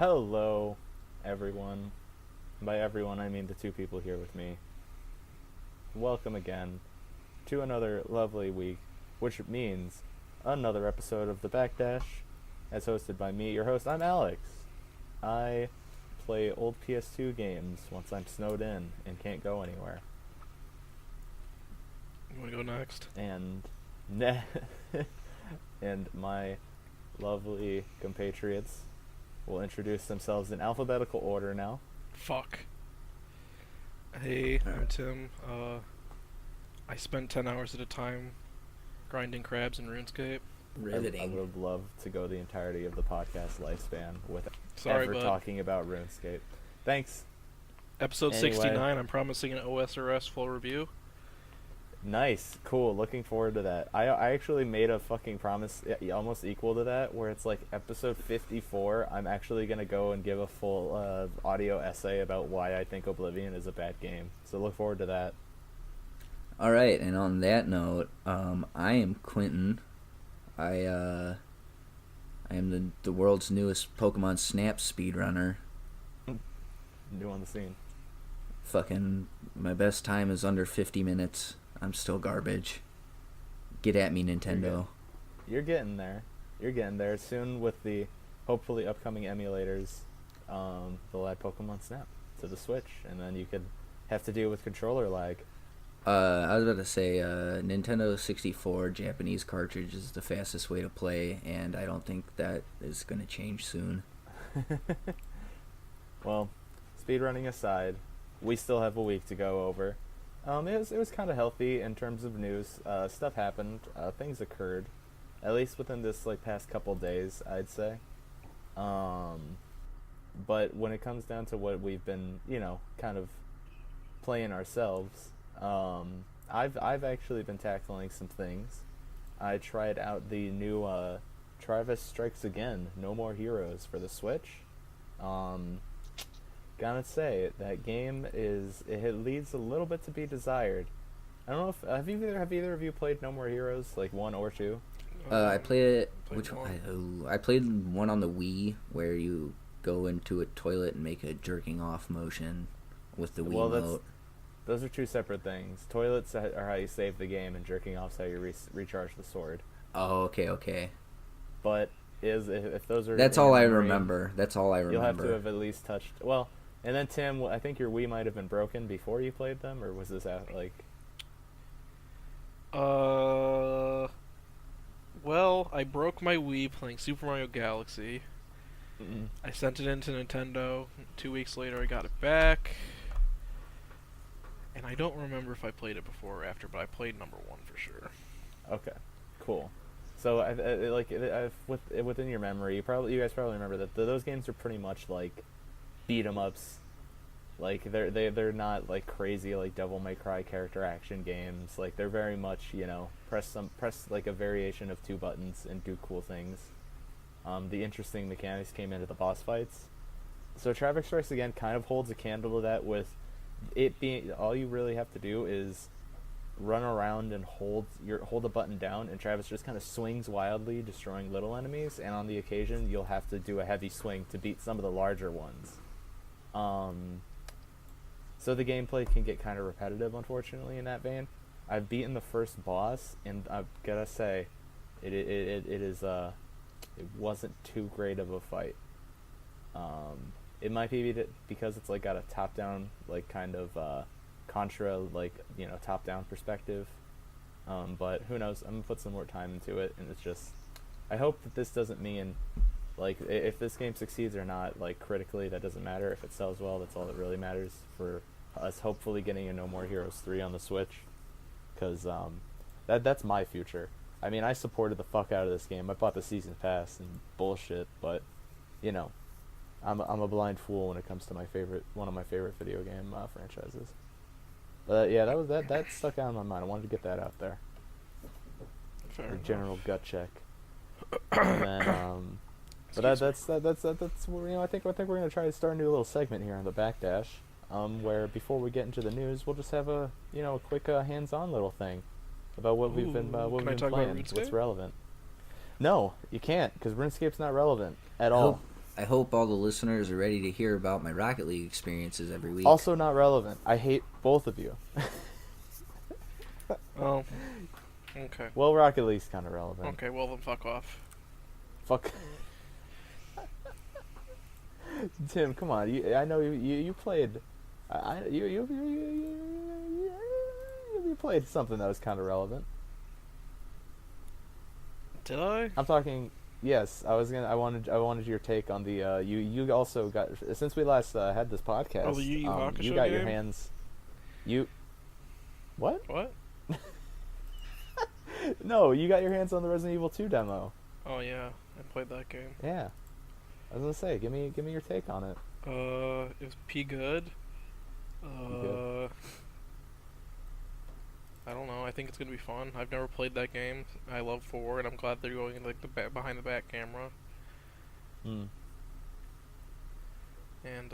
Hello, everyone. By everyone, I mean the two people here with me. Welcome again to another lovely week, which means another episode of The Backdash, as hosted by me, your host. I'm Alex. I play old PS2 games once I'm snowed in and can't go anywhere. You want to go next? And and my lovely compatriots will introduce themselves in alphabetical order now. Fuck. Hey, I'm Tim. I spent 10 hours at a time grinding crabs in RuneScape. I would have loved to go the entirety of the podcast lifespan without Sorry, ever bud. talking about RuneScape. Thanks. Episode Anyway. 69, I'm promising an OSRS full review. Nice. Cool. Looking forward to that. I actually made a fucking promise almost equal to that, where it's like episode 54, I'm actually going to go and give a full audio essay about why I think Oblivion is a bad game. So look forward to that. All right, and on that note, I am Quentin. I am the world's newest Pokemon Snap speedrunner. New on the scene. Fucking, my best time is under 50 minutes. I'm still garbage. Get at me, Nintendo. You're getting there. You're getting there. Soon with the hopefully upcoming emulators, they'll add Pokemon Snap to the Switch, and then you could have to deal with controller lag. I was about to say, Nintendo 64 Japanese cartridge is the fastest way to play, and I don't think that is going to change soon. Well, speedrunning aside, we still have a week to go over. It was kind of healthy in terms of news. Stuff happened. Things occurred, at least within this past couple days, I'd say. But when it comes down to what we've been, kind of playing ourselves, I've actually been tackling some things. I tried out the new Travis Strikes Again, No More Heroes for the Switch. Gotta say, that game it leaves a little bit to be desired. I don't know if have either of you played No More Heroes, like 1 or 2? I played it. Played one. I played one on the Wii where you go into a toilet and make a jerking off motion with the Wiimote. Those are two separate things. Toilets are how you save the game, and jerking off is how you recharge the sword. Oh, okay. But if those are That's in all your I memory, remember. That's all I remember. You'll have to have at least touched. Well, and then Tim, I think your Wii might have been broken before you played them, or was this Well, I broke my Wii playing Super Mario Galaxy. Mm-mm. I sent it into Nintendo. 2 weeks later, I got it back. And I don't remember if I played it before or after, but I played number 1 for sure. Okay, cool. So within your memory, you guys probably remember that those games are pretty much like beat 'em ups. Like they're not like crazy like Devil May Cry character action games. Like they're very much press like a variation of 2 buttons and do cool things. The interesting mechanics came into the boss fights. So Traffic Strikes Again kind of holds a candle to that, with it being all you really have to do is run around and hold a button down, and Travis just kind of swings wildly, destroying little enemies, and on the occasion you'll have to do a heavy swing to beat some of the larger ones. So the gameplay can get kind of repetitive, unfortunately, in that vein. I've beaten the first boss, and I've gotta say, it wasn't too great of a fight. It might be because it's got a top-down kind of Contra top-down perspective. But who knows? I'm gonna put some more time into it, and it's just I hope that this doesn't mean if this game succeeds or not, critically, that doesn't matter. If it sells well, that's all that really matters for us hopefully getting a No More Heroes 3 on the Switch, because that's my future. I mean, I supported the fuck out of this game. I bought the season pass and bullshit, but I'm a blind fool when it comes to one of my favorite video game franchises. But yeah, that stuck out in my mind. I wanted to get that out there. Fair A enough. general gut check. And then, but that's I think we're gonna try to start a new little segment here on the Backdash, where before we get into the news, we'll just have a quick hands-on little thing about what we've been Can I talk about playing, RuneScape? what's relevant. No, you can't, because RuneScape's not relevant at all. I hope all the listeners are ready to hear about my Rocket League experiences every week. Also not relevant. I hate both of you. Oh. Okay. Well, Rocket League's kind of relevant. Okay, well then fuck off. Fuck. Tim, come on. I know you played. You played something that was kind of relevant. Did I? I'm talking. Yes, I wanted your take on the. You also got, since we last had this podcast. Oh, the Yu Yu Hakusho you got game? your hands. You. What? What? No, you got your hands on the Resident Evil 2 demo. Oh yeah, I played that game. Yeah. I was gonna say, give me your take on it. It was P good. Good. I don't know. I think it's gonna be fun. I've never played that game. I love 4, and I'm glad they're going like the behind the back camera. Hmm. And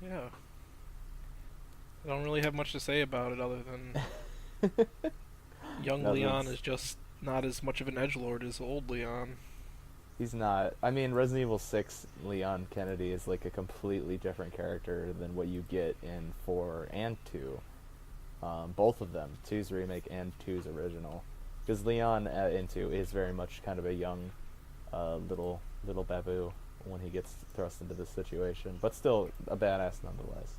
yeah. I don't really have much to say about it other than young No, Leon that's- is just not as much of an edgelord as old Leon. He's not. I mean, Resident Evil 6 Leon Kennedy is like a completely different character than what you get in 4 and 2. Both of them, 2's remake and 2's original. Because Leon in 2 is very much kind of a young little baboo when he gets thrust into this situation. But still a badass nonetheless.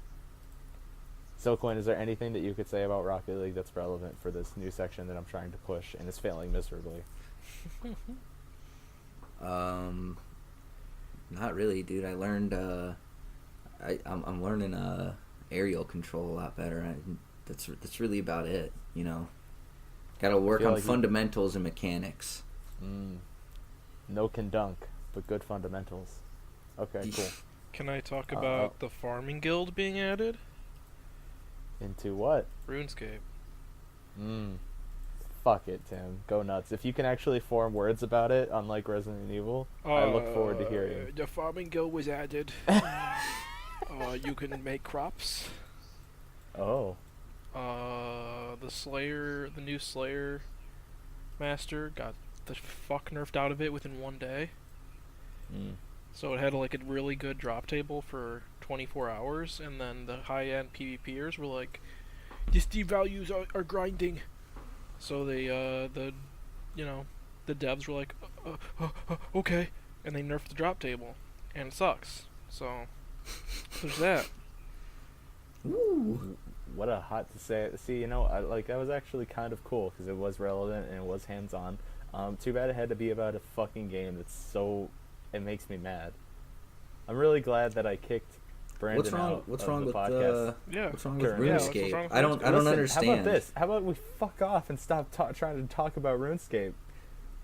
So, Quinn, is there anything that you could say about Rocket League that's relevant for this new section that I'm trying to push and is failing miserably? Not really, dude. I learned I'm learning aerial control a lot better. That's really about it, you know. Got to work feel on like fundamentals and mechanics. No can dunk, but good fundamentals. Okay, cool. Can I talk about the farming guild being added? Into what? RuneScape. Fuck it, Tim. Go nuts. If you can actually form words about it, unlike Resident Evil, I look forward to hearing. The farming guild was added. You can make crops. Oh. The new Slayer master got the fuck nerfed out of it within 1 day. So it had like a really good drop table for 24 hours, and then the high-end PvPers were like, the Steam values are grinding. So they, the devs were like, okay, and they nerfed the drop table, and it sucks. So there's that. Ooh. What a hot to say. See, that was actually kind of cool because it was relevant and it was hands-on. Too bad it had to be about a fucking game that's it makes me mad. I'm really glad that I kicked Brandon out What's of wrong the with podcast. What's wrong with Current. Yeah, what's RuneScape? wrong with I don't RuneScape? understand. How about this? How about we fuck off and stop trying to talk about RuneScape?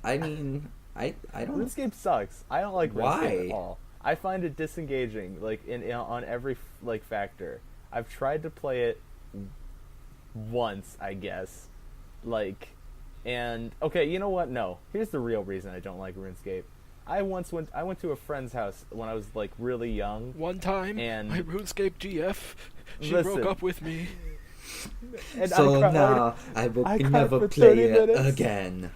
I mean, I don't. RuneScape sucks. I don't like Why? RuneScape at all. I find it disengaging, like on every factor. I've tried to play it once, I guess. Okay, you know what? No. Here's the real reason I don't like RuneScape. I went to a friend's house when I was like really young. One time, And- my RuneScape GF, she Listen. broke up with me. And So I cried. now I will I cried never for play 30 it minutes. again.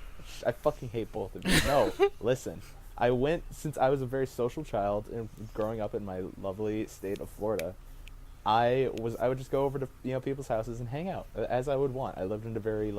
I fucking hate both of you. No, listen. I went, since I was a very social child and growing up in my lovely state of Florida. I would just go over to people's houses and hang out as I would want. I lived in a very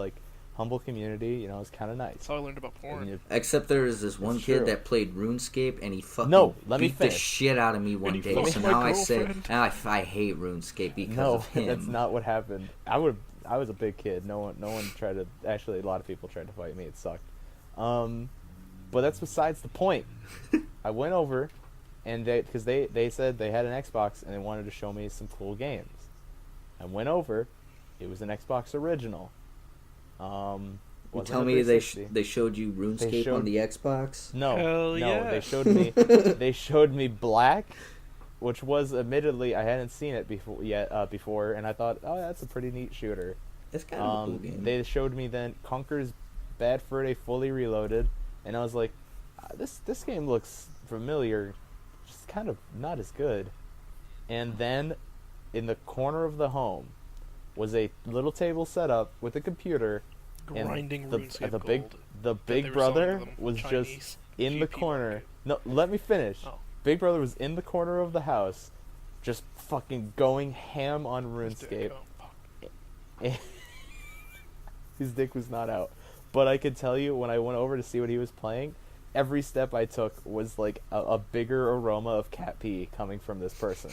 humble community. It was kind of nice. That's how I learned about porn. And Except there was this one It's kid true. that played RuneScape, and he fucking let me beat the finish. shit out of me one he day. fucked So my now I say, girlfriend. now I hate RuneScape because No, of him. that's not what happened. I was a big kid. No one tried to. Actually, a lot of people tried to fight me. It sucked. But that's besides the point. I went over, and because they said they had an Xbox and they wanted to show me some cool games. I went over. It was an Xbox original. You wasn't tell a me 360. they showed you RuneScape showed- on the Xbox? No, Hell no, yeah. they showed me Black, which was admittedly I hadn't seen it before, and I thought, oh, that's a pretty neat shooter. It's kind of a cool game. They showed me then Conker's Bad Fur Day Fully Reloaded, and I was like, this game looks familiar, just kind of not as good. And then, in the corner of the home, was a little table set up with a computer. Grinding And RuneScape the gold. the that they big were selling brother to them was Chinese just in the GP corner. market. No, let me finish. Oh. Big Brother was in the corner of the house, just fucking going ham on RuneScape. His dick was not out. But I could tell you, when I went over to see what he was playing, every step I took was like a bigger aroma of cat pee coming from this person.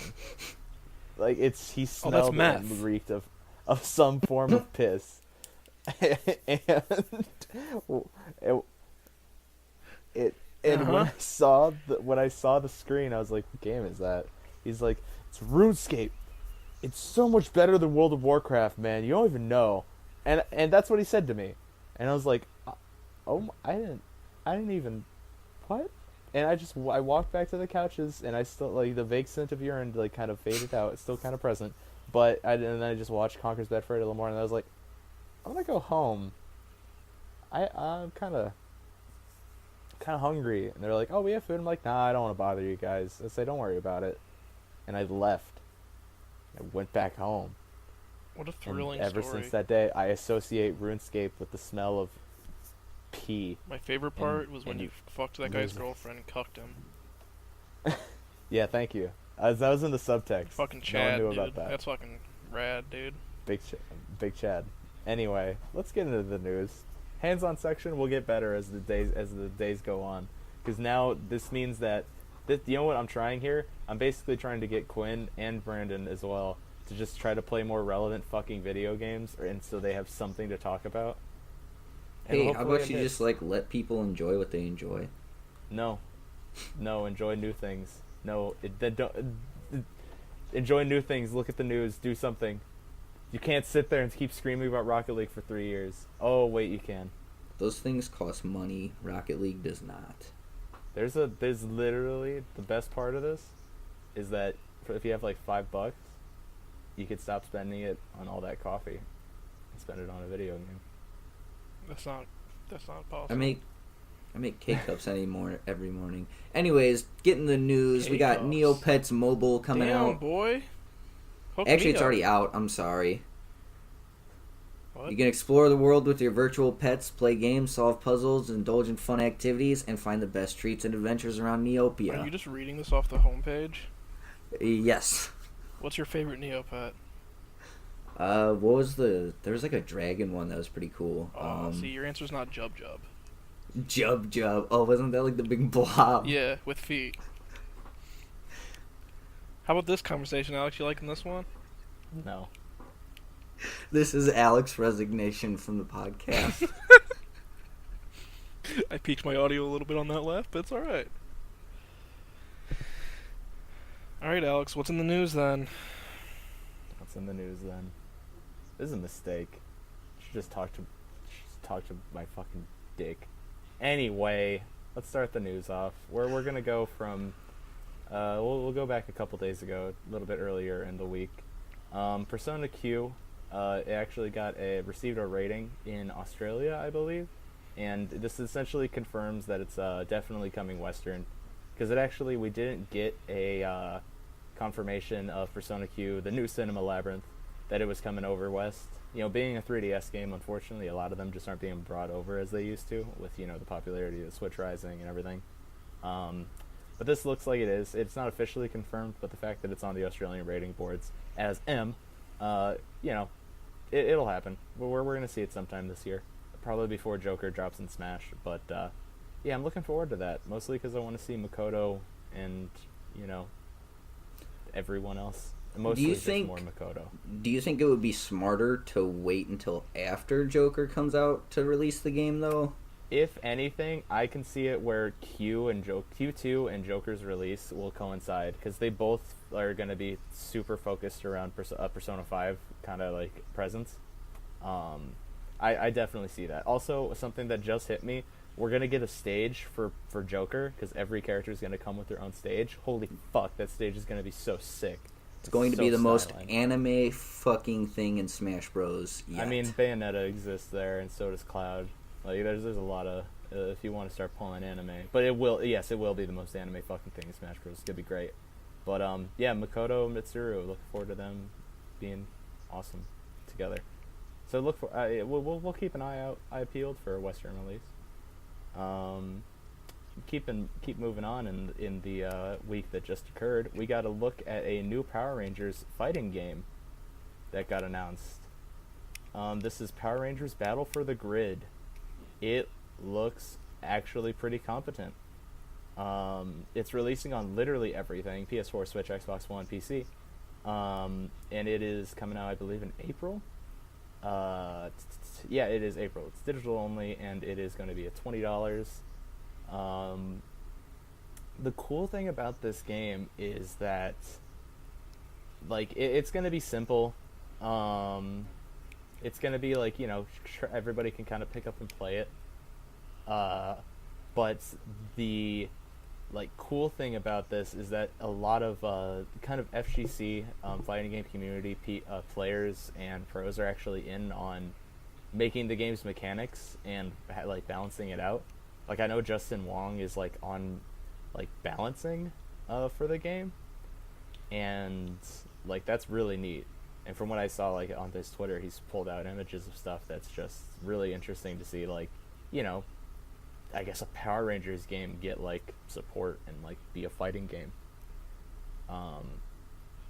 Like, he smelled and reeked of some form of piss. And when I saw the screen, I was like, what game is that? He's like, it's RuneScape. It's so much better than World of Warcraft, man. You don't even know. And that's what he said to me. And I was like, oh, I didn't even, what? And I walked back to the couches, and I still, like, the vague scent of urine, like, kind of faded out. It's still kind of present. And then I just watched Conker's Bad Freddy a little more, and I was like, I'm gonna go home. I'm kind of hungry. And they're like, oh, we have food. I'm like, nah, I don't want to bother you guys. I say, don't worry about it. And I left. I went back home. What a thrilling and ever story. since that day, I associate RuneScape with the smell of pee. My favorite part was when you fucked that guy's girlfriend and cucked him. Yeah, thank you. That was in the subtext. Fucking Chad, no one knew dude. about that. That's fucking rad, dude. Big Chad. Anyway, let's get into the news. Hands-on section will get better as the days go on, because now this means that you know what I'm trying here? I'm basically trying to get Quinn and Brandon as well to just try to play more relevant fucking video games, and so they have something to talk about. Hey, how about you just like let people enjoy what they enjoy? No, enjoy new things. No, enjoy new things. Look at the news. Do something. You can't sit there and keep screaming about Rocket League for 3 years. Oh wait, you can. Those things cost money. Rocket League does not. There's literally the best part of this is that if you have like $5, you could stop spending it on all that coffee and spend it on a video game. That's not possible. I make K-Cups every morning. Anyways, getting the news. We got Neopets Mobile coming out. Boy. Actually, it's already out. I'm sorry. What? You can explore the world with your virtual pets, play games, solve puzzles, indulge in fun activities, and find the best treats and adventures around Neopia. Are you just reading this off the homepage? Yes. What's your favorite Neopet? What was there was like a dragon one that was pretty cool. See, your answer's not Jub Jub. Jub. Oh, wasn't that like the big blob? Yeah, with feet. How about this conversation, Alex? You liking this one? No. This is Alex's resignation from the podcast. I peaked my audio a little bit on that laugh, but it's alright. Alright, Alex, what's in the news then? What's in the news then? This is a mistake. I should just talk to my fucking dick. Anyway, let's start the news off. We're gonna go from we'll go back a couple days ago, a little bit earlier in the week. Persona Q it actually received a rating in Australia, I believe, and this essentially confirms that it's definitely coming Western, because we didn't get a confirmation of Persona Q, the new Cinema Labyrinth, that it was coming over West. You know, being a 3DS game, unfortunately, a lot of them just aren't being brought over as they used to, with, you know, the popularity of Switch Rising and everything. But this looks like it is. It's not officially confirmed, but the fact that it's on the Australian rating boards as M, you know, it'll happen. We're going to see it sometime this year, probably before Joker drops in Smash. But yeah, I'm looking forward to that, mostly because I want to see Makoto and, you know, everyone else. Mostly just more Makoto. Do you think it would be smarter to wait until after Joker comes out to release the game, though? If anything, I can see it where Q2 and Joker's release will coincide, because they both are going to be super focused around Persona 5 kind of like presence. I definitely see that. Also, something that just hit me, we're going to get a stage for Joker, because every character is going to come with their own stage. Holy fuck, that stage is going to be so sick. It's going to be the most anime fucking thing in Smash Bros. yet. I mean, Bayonetta exists there, and so does Cloud. Like, there's a lot of, if you want to start pulling anime. But it will be the most anime fucking thing in Smash Bros. It's going to be great. But, yeah, Makoto and Mitsuru, looking forward to them being awesome together. So look for, we'll keep an eye out. I appealed for a Western release. keep moving on in the week that just occurred, we got to look at a new Power Rangers fighting game that got announced. This is Power Rangers Battle for the Grid. It looks actually pretty competent. It's releasing on literally everything: PS4, Switch, Xbox One, PC. And it is coming out, I believe, in April. Yeah, it is April. It's digital only, and it is going to be at $20. The cool thing about this game is that, like, it's going to be simple. It's going to be like, everybody can kind of pick up and play it. But the cool thing about this is that a lot of kind of FGC fighting game community players and pros are actually in on making the game's mechanics and balancing it out. Like, I know Justin Wong is on balancing for the game, and that's really neat. And from what I saw on his Twitter, he's pulled out images of stuff that's just really interesting to see. I guess a Power Rangers game get support and be a fighting game.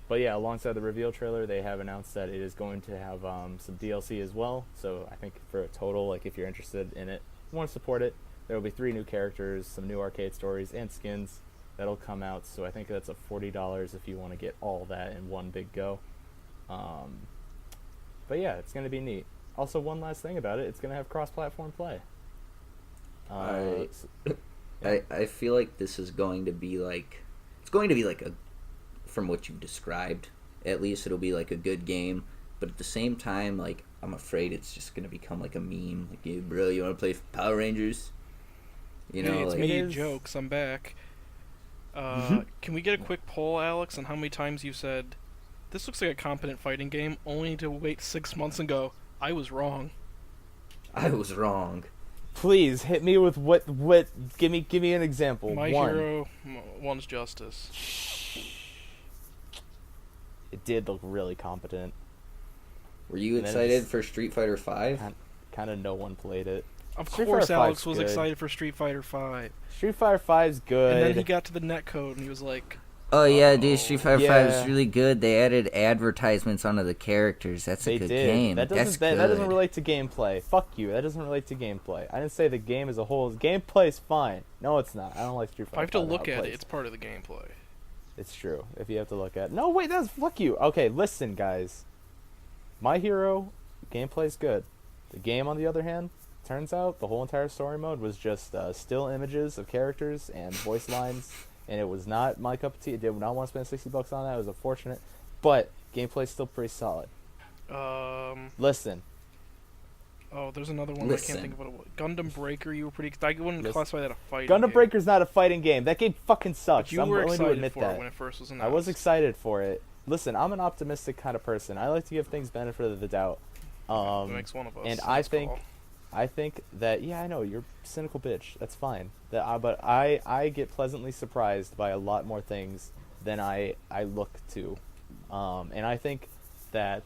But yeah, alongside the reveal trailer, they have announced that it is going to have some DLC as well. So I think for a total, if you're interested in it, want to support it, there will be 3 new characters, some new arcade stories, and skins that'll come out. So I think that's a $40 if you want to get all that in one big go. But yeah, it's going to be neat. Also, one last thing about it, it's going to have cross-platform play. I feel like this is going to be it's going to be from what you've described, at least it'll be a good game, but at the same time, I'm afraid it's just going to become a meme. Hey, bro, you want to play Power Rangers? Hey, it's me, jokes, I'm back. Can we get a quick poll, Alex, on how many times you said, this looks like a competent fighting game, only to wait 6 months and go, I was wrong. I was wrong. Please hit me with what give me an example. My hero, one's Justice. It did look really competent. Were you excited for Street Fighter V? Kind of no one played it. Of course Alex was excited for Street Fighter V. Street Fighter V's good. And then he got to the netcode and he was like, oh yeah, dude, Street Fighter V is really good. They added advertisements onto the characters. That's a good game. That doesn't relate to gameplay. Fuck you. That doesn't relate to gameplay. I didn't say the game as a whole. Gameplay's fine. No, it's not. I don't like Street Fighter. I have to look at it. It's part of the gameplay. It's true. If you have to look at it. No, wait, fuck you. Okay, listen, guys. My Hero, gameplay's good. The game, on the other hand, turns out the whole entire story mode was just still images of characters and voice lines. And it was not my cup of tea. I did not want to spend $60 on that. It was unfortunate. But gameplay's still pretty solid. Listen. Oh, there's another one. I can't think of what it was. Gundam Breaker, you were pretty... I wouldn't classify that a fighting game. Gundam Breaker's not a fighting game. That game fucking sucks. But you were excited for it when it first was announced. I was excited for it. Listen, I'm an optimistic kind of person. I like to give things benefit of the doubt. That makes one of us. And I think that, yeah, I know, you're a cynical bitch. That's fine. But I get pleasantly surprised by a lot more things than I look to. And I think that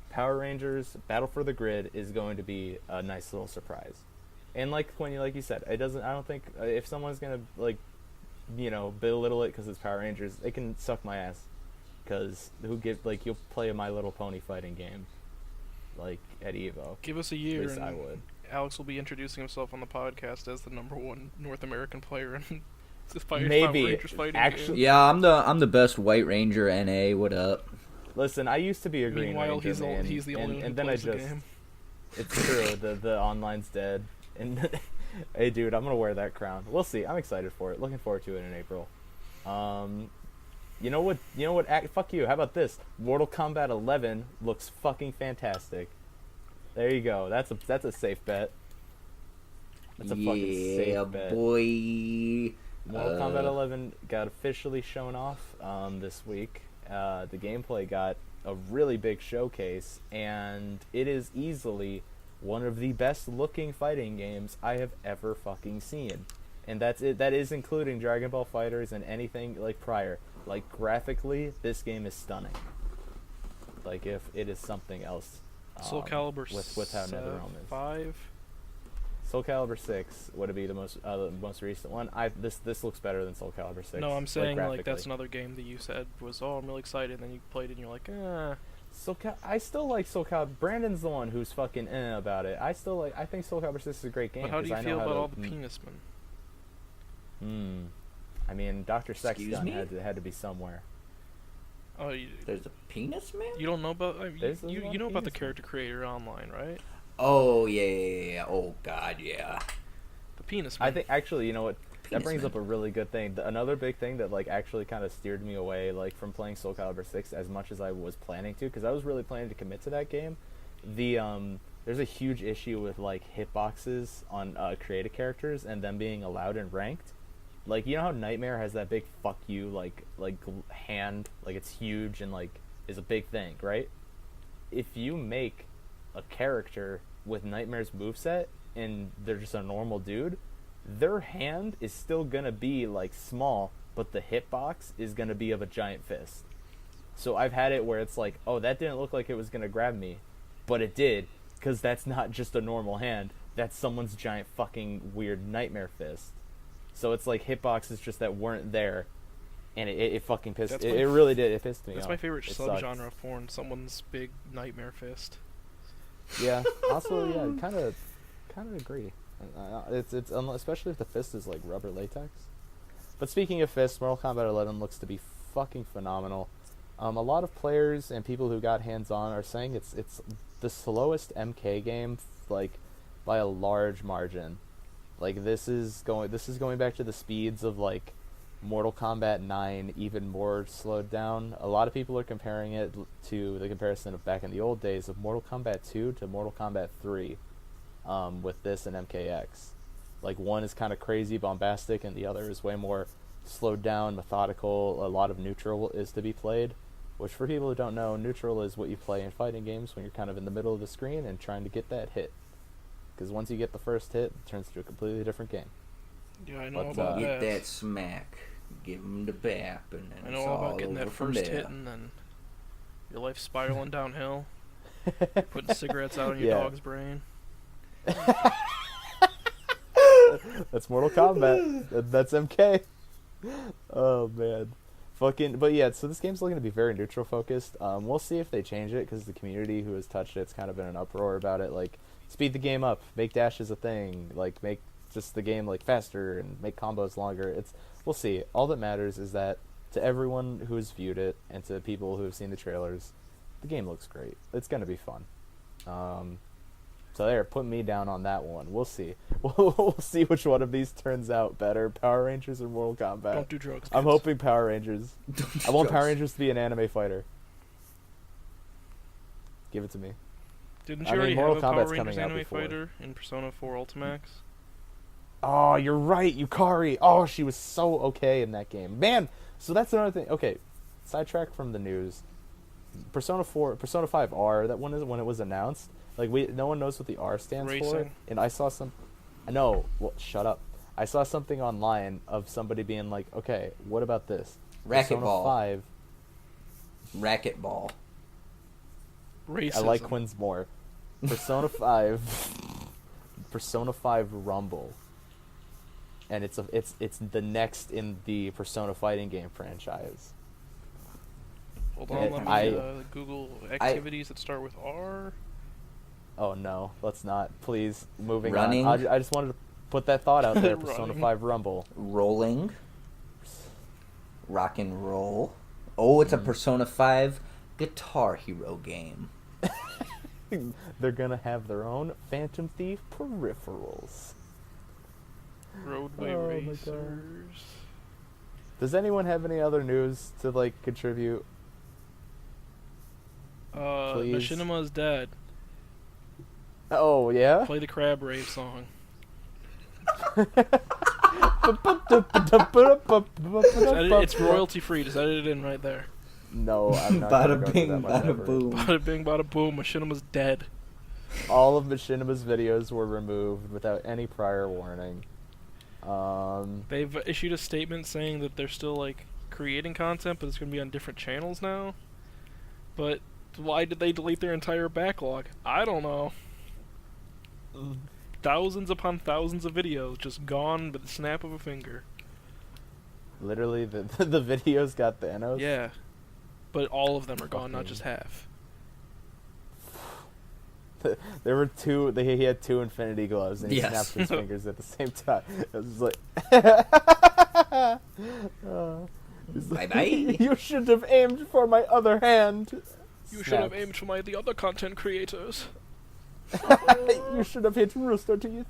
Power Rangers Battle for the Grid is going to be a nice little surprise. And like you said, I don't think if someone's going to belittle it because it's Power Rangers, they can suck my ass. Because you'll play a My Little Pony fighting game at Evo. Give us a year. At least I would. Alex will be introducing himself on the podcast as the #1 North American player in Power Rangers fighting game. Yeah, I'm the best White Ranger NA. What up? Listen, I used to be a Green Ranger. Meanwhile, he's the only one who plays the game. It's true. The online's dead. And hey, dude, I'm gonna wear that crown. We'll see. I'm excited for it. Looking forward to it in April. You know what? Fuck you. How about this? Mortal Kombat 11 looks fucking fantastic. There you go. That's a safe bet. That's a fucking safe bet. Boy. Mortal Kombat 11 got officially shown off this week. The gameplay got a really big showcase, and it is easily one of the best looking fighting games I have ever fucking seen. And that's it. That is including Dragon Ball FighterZ and anything prior. Graphically, this game is stunning. If it is something else. Soul Calibur with how NetherRealm is. 5. Soul Calibur 6 would be the most recent one. This looks better than Soul Calibur 6. No, I'm saying like that's graphically. another game that you said was, oh, I'm really excited, and then you played it and you're like, I still like Soul Calibur. Brandon's the one who's fucking about it. I think Soul Calibur 6 is a great game. But how do you feel about all the penis men? I mean, Dr. Sex Excuse Gun me? had to be somewhere. Oh, There's a penis man? you don't know about you know about the penis character creator online, right? Oh, yeah. Oh, God, yeah. The penis man. I think, actually, you know what? That Penis brings man. up a really good thing. Another big thing that, like, actually kind of steered me away, like, from playing Soul Calibur 6 as much as I was planning to, because I was really planning to commit to that game. There's a huge issue with, like, hitboxes on creative characters and them being allowed in ranked. Like, you know how Nightmare has that big fuck you, like hand, like, it's huge and, like, is a big thing, right? If you make a character with Nightmare's moveset and they're just a normal dude, their hand is still gonna be, like, small, but the hitbox is gonna be of a giant fist. So I've had it where it's like, oh, that didn't look like it was gonna grab me, but it did, because that's not just a normal hand, that's someone's giant fucking weird nightmare fist. So it's like hitboxes just that weren't there, and it fucking pissed. It really did. It pissed me off. That's my favorite It subgenre sucked. of porn. Someone's big nightmare fist. Yeah. Also, yeah, kind of agree. It's especially if the fist is like rubber latex. But speaking of fists, Mortal Kombat 11 looks to be fucking phenomenal. A lot of players and people who got hands on are saying it's the slowest MK game, like, by a large margin. Like, this is going back to the speeds of, like, Mortal Kombat 9, even more slowed down. A lot of people are comparing it to the comparison of back in the old days of Mortal Kombat 2 to Mortal Kombat 3, with this and MKX. Like, one is kind of crazy, bombastic, and the other is way more slowed down, methodical. A lot of neutral is to be played, which, for people who don't know, neutral is what you play in fighting games when you're kind of in the middle of the screen and trying to get that hit. Because once you get the first hit, it turns to a completely different game. Yeah, I know But, about Get that. that smack. Give him the bap, and then I it's know all about getting over that from first there. hit and then your life spiraling downhill, putting cigarettes out in your Yeah. dog's brain. That's Mortal Kombat. That's MK. Oh, man. But yeah, so this game's looking to be very neutral focused. We'll see if they change it, because the community who has touched it's kind of been an uproar about it. Like, speed the game up, make dashes a thing, like, make just the game, like, faster and make combos longer. We'll see. All that matters is that to everyone who's viewed it and to people who have seen the trailers, the game looks great. It's gonna be fun. So there, put me down on that one. We'll see. We'll see which one of these turns out better, Power Rangers or Mortal Kombat. Don't do drugs. I'm kids. hoping Power Rangers. I want Power Rangers to be an anime fighter. Give it to me. Didn't I you mean, already Mortal have a Kombat's Power Rangers coming out anime before. fighter in Persona 4 Ultimax? Oh, you're right, Yukari. Oh, she was so okay in that game. Man, so that's another thing. Okay, sidetrack from the news. Persona 5 R, that one is when it was announced. Like, no one knows what the R stands for. Racing. And I saw well, shut up. I saw something online of somebody being like, okay, what about this? Persona Racquetball. 5. Racquetball. Racism. I like Quinn's more. Persona 5. Persona 5 Rumble. And it's the next in the Persona fighting game franchise. Hold on, let me Google activities that start with R. Oh no, let's not. Please, moving Running. on. I just wanted to put that thought out there. Persona Running. 5 Rumble. Rolling. Rock and roll. Oh, it's a Persona 5 Guitar Hero game. They're gonna have their own Phantom Thief peripherals. Roadway Oh my Racers. God. Does anyone have any other news to, like, contribute? Please. Machinima is dead. Oh yeah. Play the Crab Rave song. It's royalty free. Just edit it in right there. No, I'm not gonna go Bada through bing, that much bada effort. boom. Bada bing, bada boom. Machinima's dead. All of Machinima's videos were removed without any prior warning. They've issued a statement saying that they're still, like, creating content, but it's going to be on different channels now. But why did they delete their entire backlog? I don't know. thousands upon thousands of videos just gone with the snap of a finger. Literally, the videos got Thanos. Yeah, but all of them are gone, not Fucking- just half. There were two. He had two Infinity Gloves, and he Yes. snapped his fingers at the same time. It was just like, he's like, Bye-bye. You should have aimed for my other hand. You should have Snaps. aimed for the other content creators. You should have hit Rooster Teeth.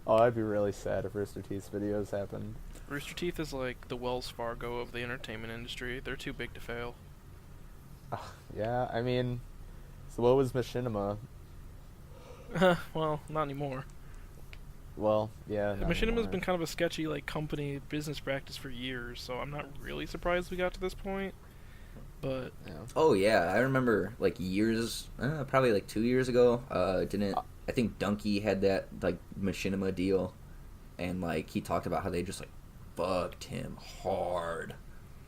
Oh, I'd be really sad if Rooster Teeth's videos happened. Rooster Teeth is like the Wells Fargo of the entertainment industry. They're too big to fail. Yeah, I mean, so what was Machinima? Well, not anymore. Well, yeah. not Machinima's anymore. been kind of a sketchy like company business practice for years, so I'm not really surprised we got to this point. But Yeah. Oh yeah, I remember like years, probably like 2 years ago. I think Dunkey had that like Machinima deal, and like he talked about how they just like fucked him hard,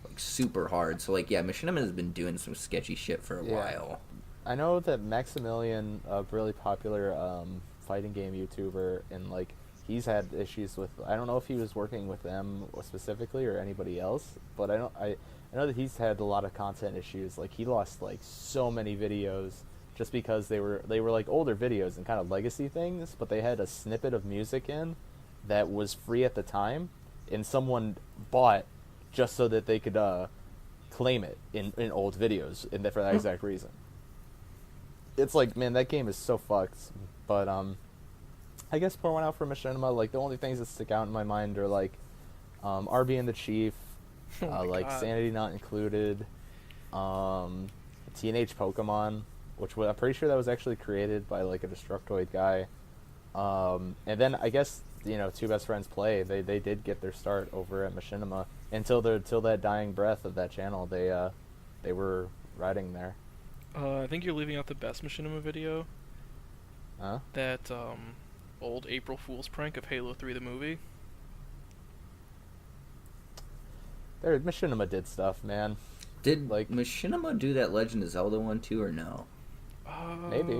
like super hard. So like yeah, Machinima has been doing some sketchy shit for a Yeah. while. I know that Maximilian, a really popular fighting game YouTuber, and like he's had issues with. I don't know if he was working with them specifically or anybody else, but I know that he's had a lot of content issues. Like he lost like so many videos just because they were like older videos and kind of legacy things, but they had a snippet of music in that was free at the time, and someone bought just so that they could claim it in old videos, and for that exact reason. It's like, man, that game is so fucked. But I guess pour one out for Machinima. Like the only things that stick out in my mind are like RB and the Chief, oh my like God. Sanity Not Included, Teenage Pokemon, which I'm pretty sure that was actually created by like a Destructoid guy. And then I guess Two Best Friends Play. They did get their start over at Machinima until that dying breath of that channel. They were riding there. I think you're leaving out the best Machinima video. Huh? That old April Fool's prank of Halo 3 the movie. Machinima did stuff, man. Did Like- Machinima do that Legend of Zelda one too, or no? Maybe.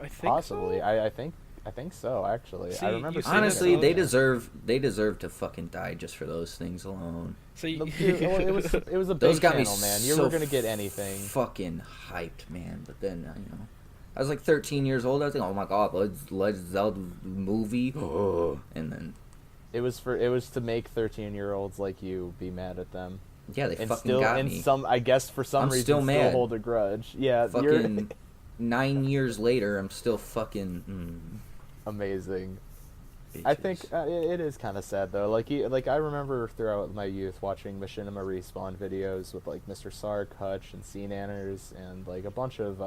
I think Possibly. so. I think so. Actually, See, I remember. you seeing say that Honestly, so- they deserve to fucking die just for those things alone. See, Well, it was a big Those got me channel, man. You so were gonna get anything. Fucking hyped, man. But then I was like 13 years old. I was like, oh my god, Legend of Zelda movie. And then It was to make 13-year-olds like you be mad at them. yeah, they And fucking still, got and me. I guess for some I'm reason, still mad. hold a grudge. Yeah, you're Fucking 9 years later, I'm still fucking. amazing. I think it is kind of sad though. Like I remember throughout my youth watching Machinima Respawn videos with like Mr. Sark, Hutch, and Sea Nanners, and like a bunch of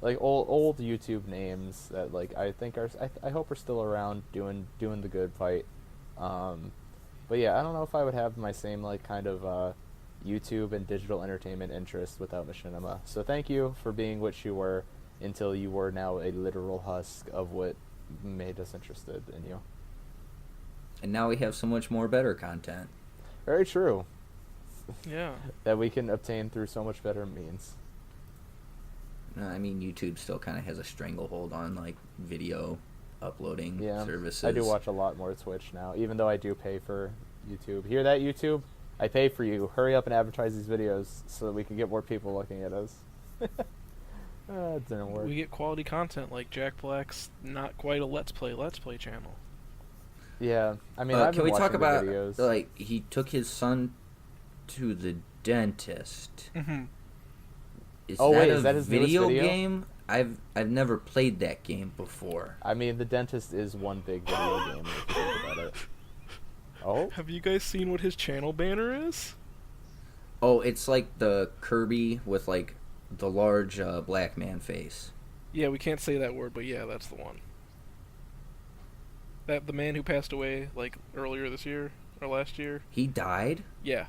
like old YouTube names that like I think I hope are still around doing the good fight. But yeah, I don't know if I would have my same like kind of YouTube and digital entertainment interest without Machinima. So thank you for being what you were until you were now a literal husk of what made us interested in you. And now we have so much more better content. Very true. yeah. That we can obtain through so much better means. I mean, YouTube still kind of has a stranglehold on like video uploading Yeah, services. I do watch a lot more Twitch now, even though I do pay for YouTube. Hear that, YouTube? I pay for you. Hurry up and advertise these videos so that we can get more people looking at us. It didn't work. We get quality content like Jack Black's not quite a Let's Play channel. Yeah, I mean, I've can been we talk watching the about videos. like he took his son to the dentist? Mm-hmm. Is that his newest video? game? I've never played that game before. I mean, The Dentist is one big video game if you think about it. Oh? Have you guys seen what his channel banner is? Oh, it's like the Kirby with like the large black man face. Yeah, we can't say that word, but yeah, that's the one. That the man who passed away like earlier this year or last year. He died? Yeah.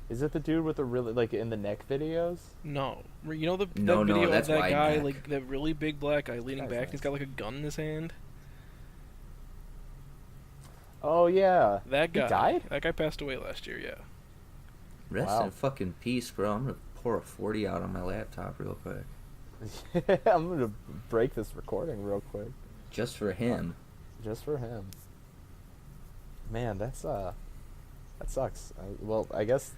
Is it the dude with the really, like, in the neck videos? No. You know No, that video that's of that wide guy, neck. like that really big black guy leaning Guy's back? nice. He's got like a gun in his hand. Oh, yeah. That He guy. died? That guy passed away last year. Yeah. Rest Wow. in fucking peace, bro. I'm gonna pour a 40 out on my laptop real quick. I'm going to break this recording real quick. Just for him. Just for him. Man, that sucks. Well, I guess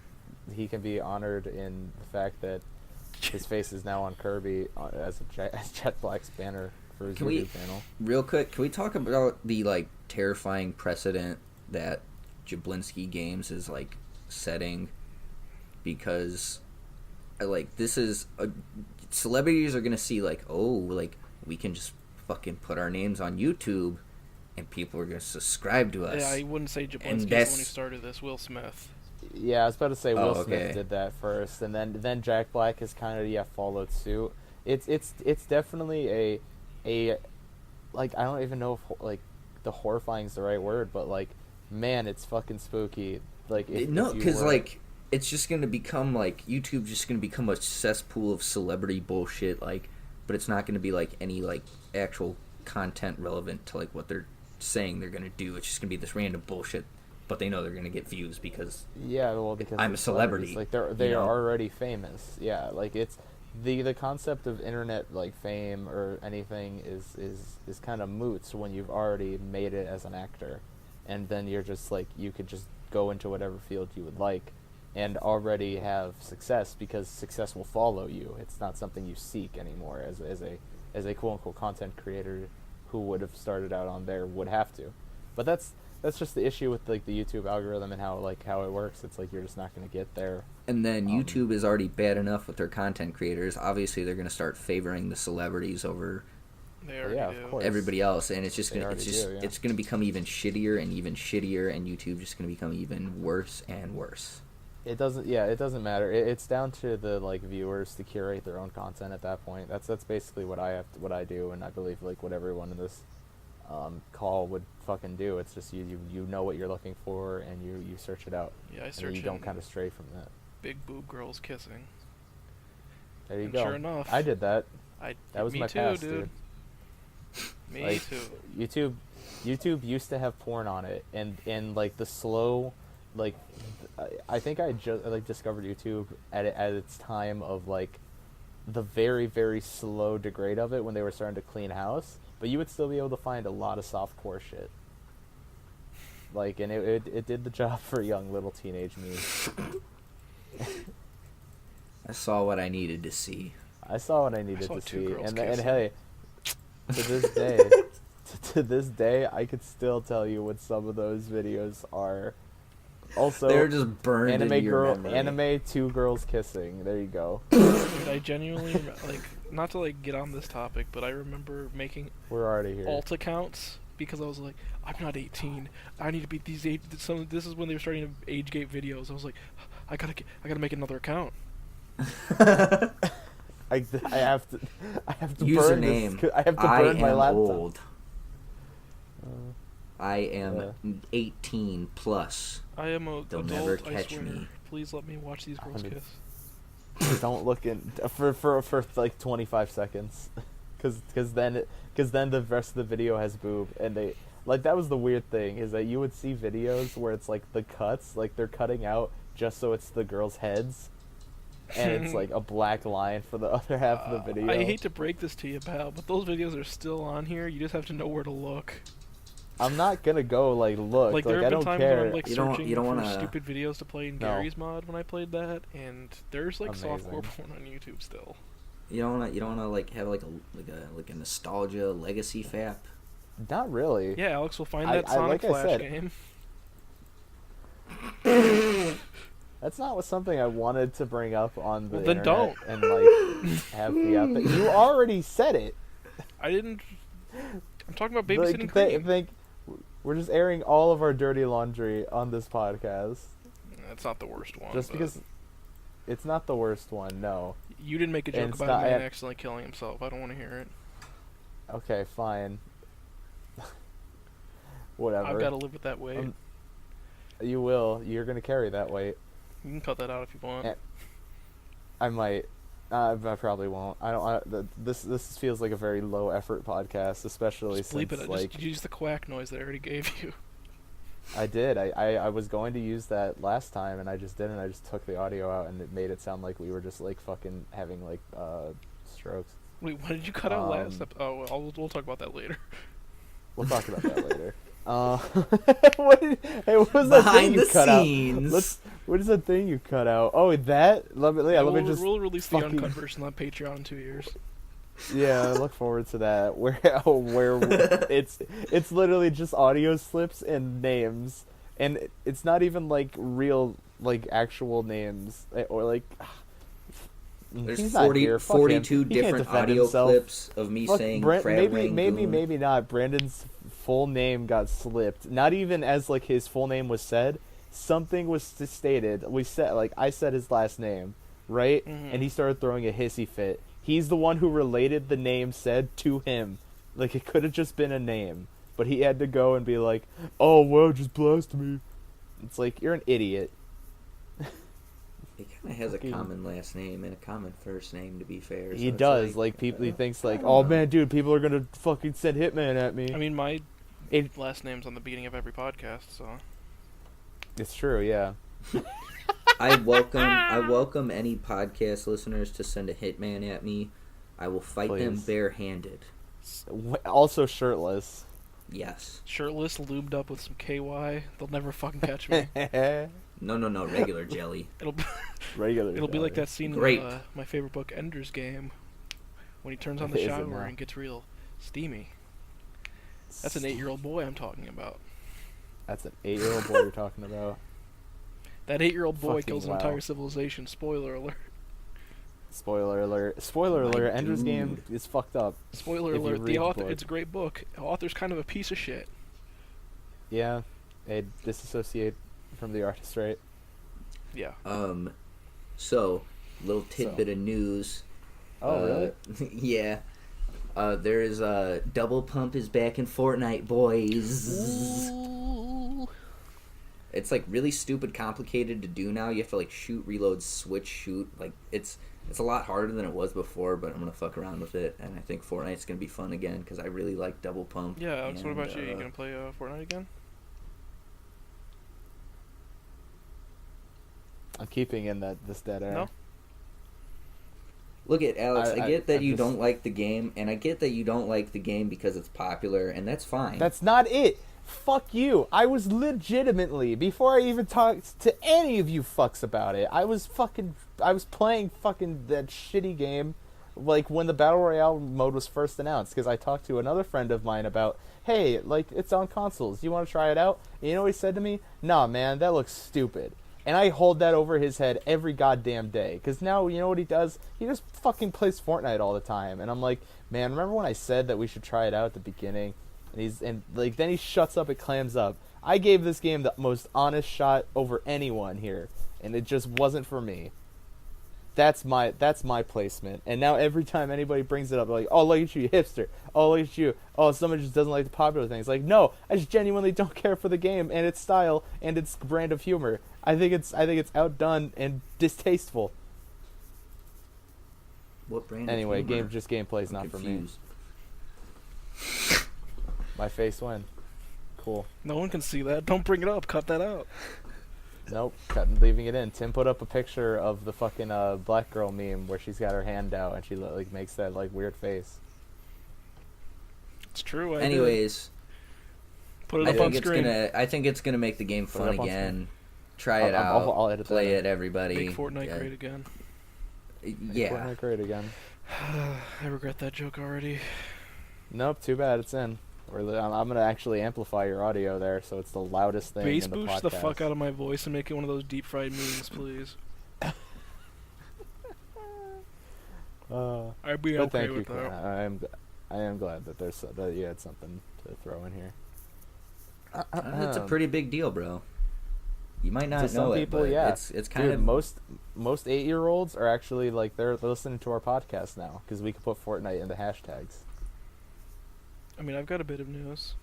he can be honored in the fact that his face is now on Kirby as Jet Black's banner for his YouTube channel. Real quick, can we talk about the like terrifying precedent that Jablinski Games is like setting? Because this is celebrities are gonna see like, oh, like we can just fucking put our names on YouTube and people are gonna subscribe to us. Yeah, I wouldn't say Jablinski when he started this. Will Smith. Yeah, I was about to say Will Smith did that first, and then Jack Black has kind of followed suit. It's definitely a like, I don't even know if like the horrifying is the right word, but like, man, it's fucking spooky. Like because like it's just gonna become like YouTube's just gonna become a cesspool of celebrity bullshit. Like, but it's not gonna be like any like actual content relevant to like what they're saying they're gonna do. It's just gonna be this random bullshit. But they know they're gonna get views because because I'm a celebrity. Like they are already famous. Yeah, like it's the concept of internet like fame or anything is kind of moot when you've already made it as an actor, and then you're just like you could just go into whatever field you would like, and already have success because success will follow you. It's not something you seek anymore as a quote unquote content creator who would have started out on there would have to, but that's just the issue with like the YouTube algorithm and how it works. It's like you're just not going to get there. And then YouTube is already bad enough with their content creators. Obviously, they're going to start favoring the celebrities over everybody else, and it's just going to become even shittier, and YouTube just going to become even worse and worse. It doesn't matter. It's down to the like viewers to curate their own content at that point. That's basically what I do, and I believe like what everyone in this call would fucking do. It's just you know what you're looking for, and you search it out. Yeah, I search. And you don't kind of stray from that. Big boob girls kissing. There you go. Sure enough, I did that. That was me my too, past, dude. Me like, too. YouTube used to have porn on it, and like the slow, like I think I just like discovered YouTube at its time of like the very very slow degrade of it when they were starting to clean house. But you would still be able to find a lot of softcore shit. Like, and it did the job for young little teenage me. I saw what I needed to see. I saw what I needed to see, and hey, to this day, I could still tell you what some of those videos are. Also, they're just burned into your memory. Anime 2 girls kissing. There you go. Dude, I genuinely like, not to like get on this topic, but I remember making alt accounts because I was like, I'm not 18. I need to be these age. This is when they were starting to age gate videos. I was like, I gotta make another account. I have to username. I have to burn my laptop. Old. I am 18 plus. I am a They'll adult, never catch I swear. me. Please let me watch these girls kiss. Don't look in for like 25 seconds, because then the rest of the video has boob, and they like that was the weird thing is that you would see videos where it's like the cuts like they're cutting out just so it's the girls' heads, and it's like a black line for the other half of the video. I hate to break this to you, pal, but those videos are still on here. You just have to know where to look. I'm not gonna go like look. Like there have been times when I'm like searching for wanna... stupid videos to play in Gary's mod when I played that, and there's like softcore porn on YouTube still. You don't wanna like have like a nostalgia legacy fap. Not really. Yeah, Alex will find that Sonic Flash game. That's not something I wanted to bring up on the internet. Then don't. And like have me out there. You already said it. I didn't. I'm talking about babysitting. Think we're just airing all of our dirty laundry on this podcast. That's not the worst one. Just because it's not the worst one, no. You didn't make a joke about a man accidentally killing himself. I don't want to hear it. Okay, fine. Whatever. I've got to live with that weight. You will. You're going to carry that weight. You can cut that out if you want. I might. I probably won't. This feels like a very low effort podcast, especially just since like just use the quack noise that I already gave you. I did. I was going to use that last time, and I just didn't. I just took the audio out, and it made it sound like we were just like fucking having like strokes. Wait, what did you cut out last? Oh, we'll talk about that later. We'll talk about that later. What was that thing Behind you the cut scenes. out? What is that thing you cut out? Oh, that? Let me just. We'll release the fucking- uncut version on Patreon in 2 years. Yeah, I look forward to that. Where it's literally just audio slips and names, and it's not even like real like actual names or like. There's He's not here. Fuck him. 42 He can't different defend audio himself. clips of me Fuck, saying maybe crab rangoon. maybe not. Brandon's full name got slipped. Not even as like his full name was said. Something was stated. I said his last name, right? Mhm. And he started throwing a hissy fit. He's the one who related the name said to him. Like it could have just been a name, but he had to go and be like, "Oh well, just blast me." It's like you're an idiot. He kind of has a Fucking- common last name and a common first name, to be fair. He so it's does. Like people, he thinks like, I don't "Oh know. man, dude, people are gonna fucking send Hitman at me." I mean, my It- last name's on the beginning of every podcast, so It's true, yeah. I welcome any podcast listeners to send a hitman at me. I will fight them Please. barehanded. Also shirtless. Yes. shirtless, lubed up with some KY. They'll never fucking catch me. No, regular jelly. It'll Regular. it'll be like that scene Grape. in my favorite book, Ender's Game, when he turns on Is the it shower now? and gets real steamy. That's an 8-year-old boy I'm talking about. That's an 8-year-old boy you're talking about. That 8-year-old boy Fucking kills an wow. entire civilization. Spoiler alert. Spoiler alert. Spoiler My alert. Ender's dude. Game is fucked up. Spoiler If you alert. read The the author. book. It's a great book. The author's kind of a piece of shit. Yeah. They disassociate from the artist, right? Yeah. So, little tidbit of news. Oh, really? Yeah. There is Double Pump is back in Fortnite, boys. Ooh. It's like really stupid complicated to do now. You have to like shoot, reload, switch, shoot. Like it's a lot harder than it was before, but I'm gonna fuck around with it, and I think Fortnite's gonna be fun again because I really like Double Pump. Yeah, Alex, what and, about you? You gonna play Fortnite again? I'm keeping in this dead air. No? Look at Alex. I get that I'm you just- don't like the game, and I get that you don't like the game because it's popular, and that's fine. That's not it. Fuck you. I was legitimately, before I even talked to any of you fucks about it, I was playing fucking that shitty game, like when the Battle Royale mode was first announced, because I talked to another friend of mine about, hey, like, it's on consoles, you want to try it out? And you know what he said to me? Nah, man, that looks stupid. And I hold that over his head every goddamn day, because now, you know what he does? He just fucking plays Fortnite all the time, and I'm like, man, remember when I said that we should try it out at the beginning? And then he shuts up and clams up. I gave this game the most honest shot over anyone here, and it just wasn't for me. That's my placement. And now every time anybody brings it up, they're like, oh, look at you, hipster. Oh, look at you. Oh, someone just doesn't like the popular things. Like, no, I just genuinely don't care for the game and its style and its brand of humor. I think it's outdone and distasteful. What brand? Anyway, of humor? gameplay's I'm not for me. confused. My face win. Cool. No one can see that. Don't bring it up. Cut that out. Nope, leaving it in. Tim put up a picture of the fucking black girl meme where she's got her hand out and she like makes that like weird face. It's true. Anyways, Put it I up on think screen. I think it's gonna make the game Put it fun up on again. Try it out. I'll edit that play in. it, everybody. Make Fortnite Yeah. great again. Yeah. Fortnite great again. I regret that joke already. Nope, too bad it's in. I'm gonna actually amplify your audio there, so it's the loudest thing Bass in the boost podcast. the fuck out of my voice and make it one of those deep fried memes, please. I'd be But okay thank you, with Clint. that. I am glad that that you had something to throw in here. It's a pretty big deal, bro. You might not To know some it, people, but yeah. it's kind Dude, of most 8-year-olds are actually like they're listening to our podcast now because we could put Fortnite in the hashtags. I mean, I've got a bit of news.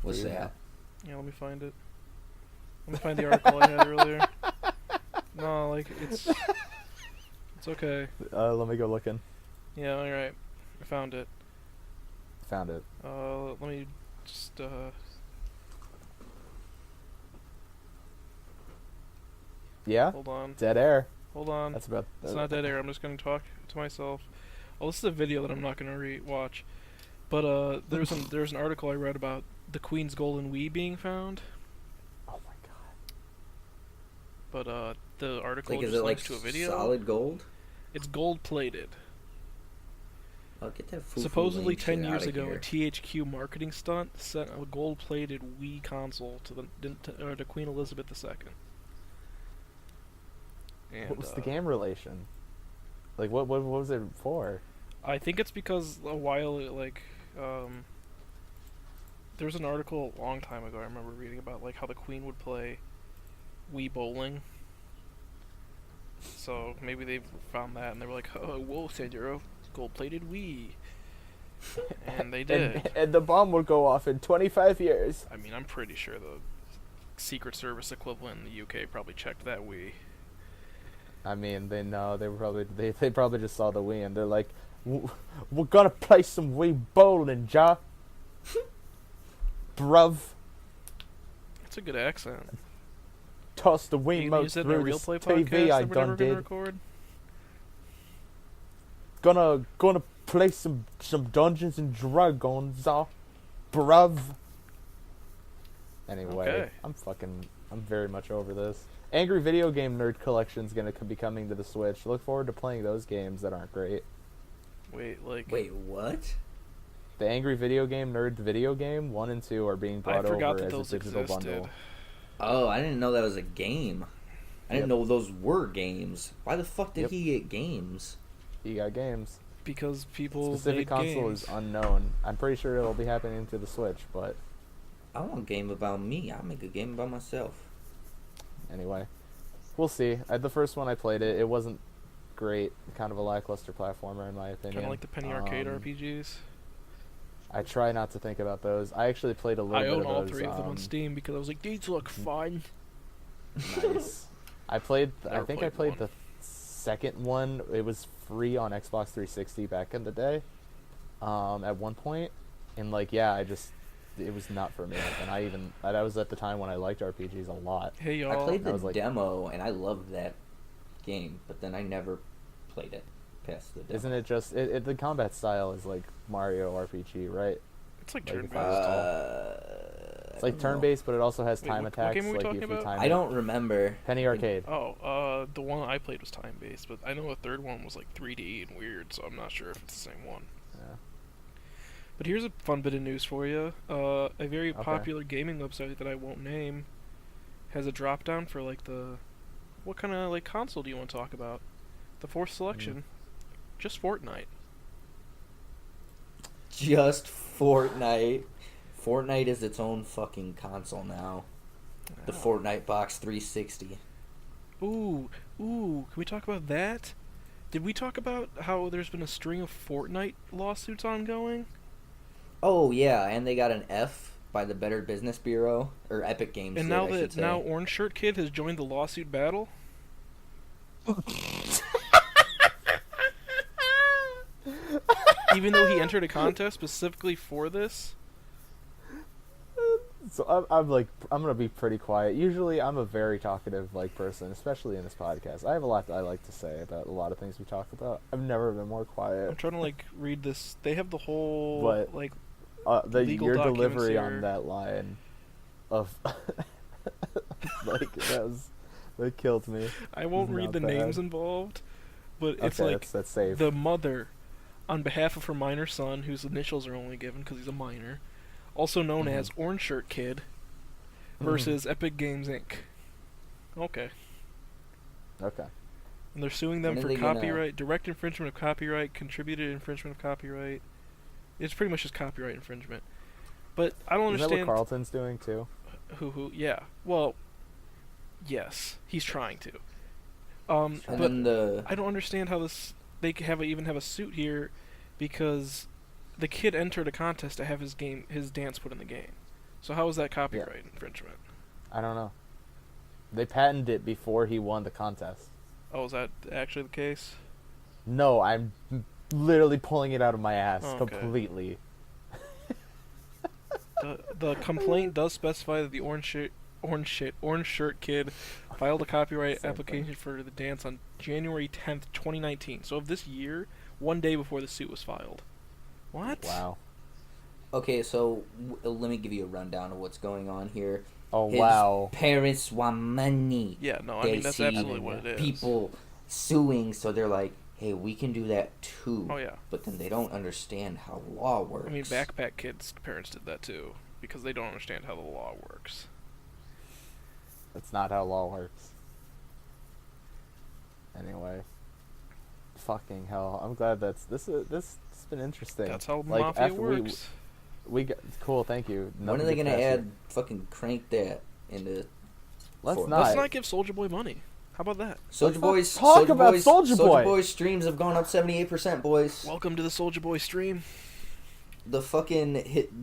What's Yeah. that? Yeah, let me find it. Let me find the article I had earlier. No, like, it's okay. Let me go looking. Yeah, alright. I found it. Found it. Let me just, Yeah. hold on. Dead air. Hold on. That's about. It's not dead air. I'm just going to talk to myself. Oh, this is a video that I'm not going to watch. But there's an article I read about the Queen's Golden Wii being found. Oh my god. But the article Like, is just it like links to a video. solid gold? It's gold plated. Oh, get that foo-foo Supposedly lame 10 shit years outta ago, here. a THQ marketing stunt sent a gold-plated Wii console to Queen Elizabeth II. And, What was the game relation? Like, what was it for? I think it's because a while, there was an article a long time ago I remember reading about, like, how the Queen would play Wii bowling. So maybe they found that and they were like, oh, we'll send you a gold-plated Wii. And they did. And the bomb will go off in 25 years. I mean, I'm pretty sure the Secret Service equivalent in the UK probably checked that Wii. I mean, they know. They probably just saw the Wii and they're like, we're gonna play some Wii bowling, ja. Bruv. That's a good accent. Toss the You Wii gonna mote use it in a through real this play TV podcast I that we're done never gonna did. record? Gonna play some Dungeons and Dragons, bruv. Anyway, Okay. I'm very much over this. Angry Video Game Nerd Collection's gonna be coming to the Switch. Look forward to playing those games that aren't great. Wait, what? The Angry Video Game Nerd video game 1 and 2 are being I brought forgot over that as those a digital existed. bundle. Oh, I didn't know that was a game. I didn't Yep. know those were games. Why the fuck did Yep. he get games? You got games. Because people Specific made console games. is unknown. I'm pretty sure it'll be happening to the Switch, but I want a game about me. I'll make a game about myself. anyway, we'll see. The first one I played it wasn't great. Kind of a lackluster platformer in my opinion. Kind of like the Penny Arcade RPGs. I try not to think about those. I actually played a little I bit own of all those. 3 of them on Steam because I was like, these look fun. Nice. I played. I Never think I played played the second one. It was free on Xbox 360 back in the day. At one point, and it was not for me. And that was at the time when I liked RPGs a lot. Hey y'all. I played I the was like- demo and I loved that game, but then I never played it past the demo. Isn't it just the combat style is like Mario RPG, right? It's like Like, turn if based. I It's like turn-based, but it also has Wait, time what attacks. game are we like talking if you about? time I it. don't remember. Penny Arcade. The one I played was time based, but I know the third one was like 3D and weird, so I'm not sure if it's the same one. Yeah. But here's a fun bit of news for you. A very Okay. popular gaming website that I won't name has a drop down for like what kind of like console do you want to talk about? The fourth selection, just Fortnite. Just Fortnite. Fortnite is its own fucking console now. The Wow. Fortnite Box 360. Ooh, can we talk about that? Did we talk about how there's been a string of Fortnite lawsuits ongoing? Oh yeah, and they got an F by the Better Business Bureau, or Epic Games. And did, now I that should say. now Orange Shirt Kid has joined the lawsuit battle. Even though he entered a contest specifically for this. So I'm gonna be pretty quiet. Usually I'm a very talkative person, especially in this podcast. I have a lot that I like to say about a lot of things we talk about. I've never been more I'm quiet. trying to read this. They have the whole But- like Your legal delivery documents on here. that line of that killed me. I won't read Not the bad. names involved, but it's Okay, like that's safe. the mother, on behalf of her minor son, whose initials are only given because he's a minor, also known Mhm. as Orange Shirt Kid, versus Epic Games Inc. Okay. Okay. And they're suing them When are for they gonna- copyright, direct infringement of copyright, contributed infringement of copyright. It's pretty much just copyright infringement. But I don't Is that what understand Carlton's doing too? yeah. Well, yes, he's trying to. And But then the I don't understand how they even have a suit here, because the kid entered a contest to have his dance put in the game. So how is that copyright infringement? I don't know. They patented it before he won the contest. Oh, is that actually the case? No, I'm literally pulling it out of my ass Okay. completely. The complaint does specify that the orange shirt kid filed a copyright Same application for the dance on January 10th, 2019. So of this year, one day before the suit was filed. What? Wow. Okay, so let me give you a rundown of what's going on here. Oh, His wow. parents want money. Yeah, no, I They mean that's see absolutely what it is. people suing, so they're like, "Hey, we can do that too." Oh yeah. But then they don't understand how law works. I mean, Backpack Kids' parents did that too because they don't understand how the law works. That's not how law works. Anyway. Fucking hell. I'm glad this has been interesting. That's how like, Mafia after works. We got cool, thank you. When Nothing are they gets gonna past add you. fucking Crank That into? Let's Fortnite? not. Let's not give Soulja Boy money. How about that? Soldier Boy's talk about Soulja Boy. Soulja Boy's streams have gone up 78%, boys. Welcome to the Soulja Boy stream. The fucking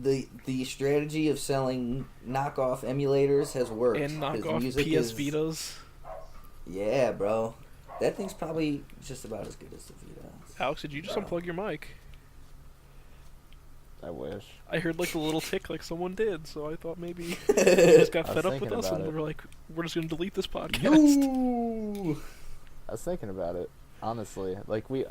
the strategy of selling knockoff emulators has worked. And His knockoff music PS is- Vitas. Yeah, bro. That thing's probably just about as good as the Vita. Alex, did you just unplug your mic? I wish. I heard like a little tick like someone did, so I thought maybe you just got I was fed up with thinking us about and it. we're like, we're just gonna delete this podcast. Yoo! I was thinking about it, honestly. Like we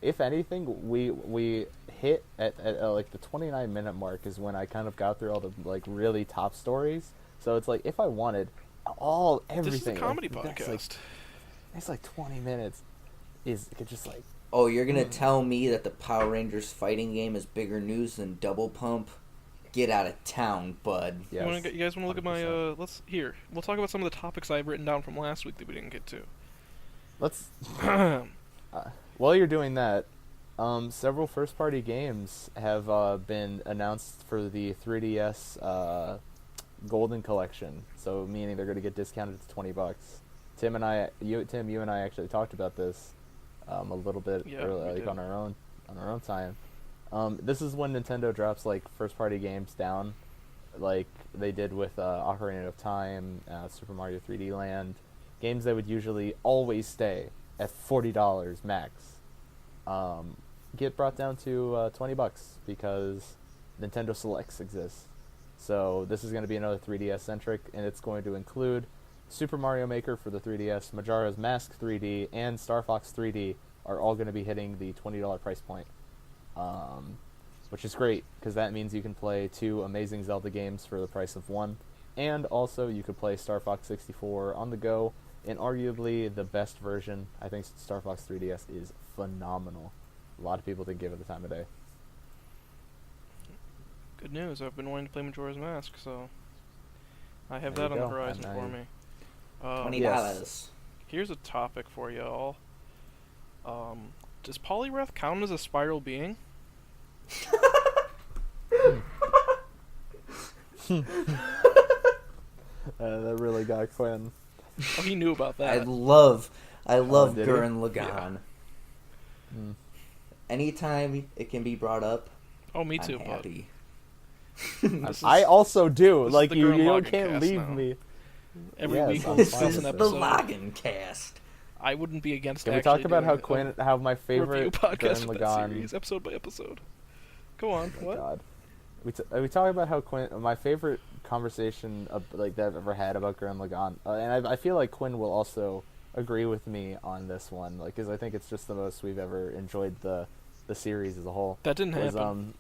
if anything, we hit at like the 29-minute mark is when I kind of got through all the like really top stories. So it's like if I wanted everything. This is a comedy like, podcast. It's like 20 minutes. Is it could just like. Oh, you're gonna tell me that the Power Rangers fighting game is bigger news than Double Pump? Get out of town, bud. Yes, You guys want to look at my 100%. We'll talk about some of the topics I've written down from last week that we didn't get to. Let's. While you're doing that, several first-party games have been announced for the 3DS Golden Collection. So meaning they're going to get discounted to $20. Tim, you and I actually talked about this a little bit Yeah, earlier, we like did. on our own time. This is when Nintendo drops like first-party games down, like they did with Ocarina of Time, Super Mario 3D Land, games that would usually always stay at $40 max. Get brought down to $20 because Nintendo Selects exists. So this is going to be another 3DS centric, and it's going to include Super Mario Maker for the 3DS, Majora's Mask 3D, and Star Fox 3D are all going to be hitting the $20 price point, which is great because that means you can play 2 amazing Zelda games for the price of 1, and also you could play Star Fox 64 on the go in arguably the best version. I think Star Fox 3DS is phenomenal. A lot of people didn't give it the time of day. Good news. I've been wanting to play Majora's Mask, so I have There that you on the go. horizon And for me. $20. Yes. Here's a topic for y'all. Does Poliwrath count as a spiral being? That really got Quinn. Oh, he knew about I that. love did he? Gurren Lagann. Mm. Anytime it can be brought up, Oh, me I'm too, bud. happy. This I is- also do. this is Like the you Gurren don't Lagann can't cast leave now. me. Every Yes, week I'm we'll This fine discuss is an with the it. episode. Lagann cast. I wouldn't be against. Can we actually talk about how doing a how my review favorite podcast Gurren of that Lagann? series, episode by episode? Go on. Oh my What? God. We talk about how my favorite conversation like that I've ever had about Gurren Lagann, and I feel like Quinn will also agree with me on this one, like because I think it's just the most we've ever enjoyed the series as a whole. That didn't Was, happen.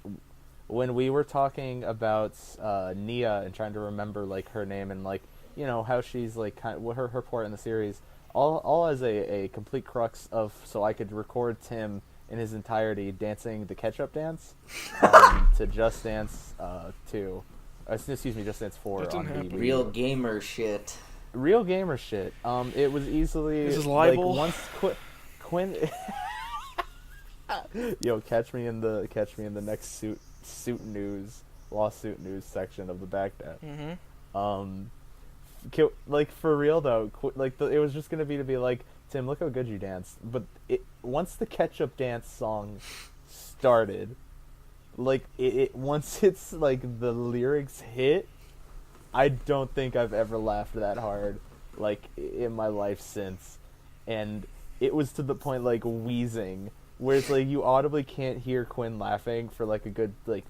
when we were talking about Nia and trying to remember like her name and like how she's like what her part in the series, all as a complete crux of so I could record Tim in his entirety dancing the ketchup dance to Just Dance 2. Excuse me, Just Dance 4 That didn't on the happen. Wii Real U. gamer shit. Real gamer shit. It was easily This is like libel. once Quinn. Yo, catch me in the next lawsuit news section of the Backnet. Mm-hmm. Like for real though, it was just gonna be like, Tim, look how good you danced. But once the ketchup dance song started, like once it's like the lyrics hit, I don't think I've ever laughed that hard like in my life since, and it was to the point like wheezing, where it's like you audibly can't hear Quinn laughing for like a good like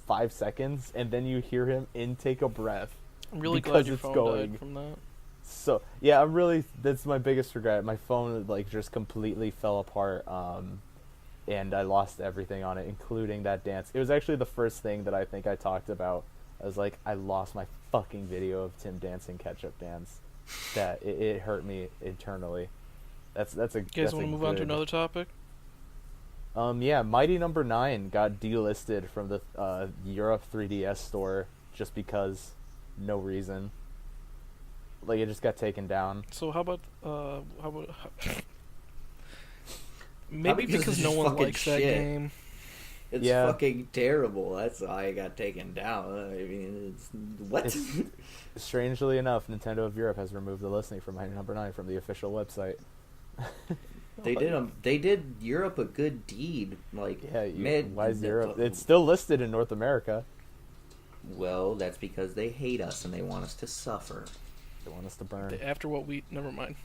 5 seconds, and then you hear him intake a breath. I'm really Because glad your it's phone going. died from that. So yeah, that's my biggest regret. My phone like just completely fell apart and I lost everything on it, including that dance. It was actually the first thing that I think I talked about. I was like, I lost my fucking video of Tim dancing ketchup dance. That it hurt me internally. That's a. You guys want to move on to another topic? Yeah, Mighty Number 9 got delisted from the Europe 3DS store just because, no reason. Like, it just got taken down. So how about maybe because no one likes that game. It's fucking terrible. That's why it got taken down. I mean, what? Strangely enough, Nintendo of Europe has removed the listing for Mighty Number 9 from the official website. They did Europe a good deed. Like, why is Europe? It's still listed in North America. Well, that's because they hate us and they want us to suffer. They want us to burn. After what we... Never mind.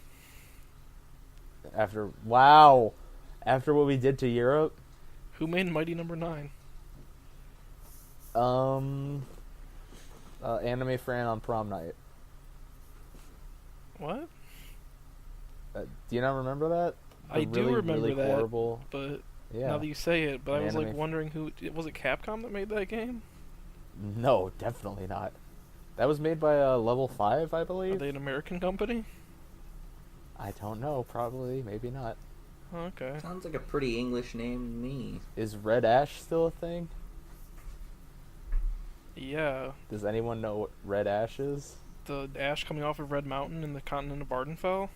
After what we did to Europe? Who made Mighty Number 9? Anime Fran on prom night. What? Do you not remember that? I do remember really that, horrible... but yeah. now that you say it, but I was like Anime. wondering who... Was it Capcom that made that game? No, definitely not. That was made by Level 5, I Are believe. they an American company? I don't know, probably, maybe not. Okay. Sounds like a pretty English name to me. Is Red Ash still a thing? Yeah. Does anyone know what Red Ash is? The ash coming off of Red Mountain in the continent of Bardenfell?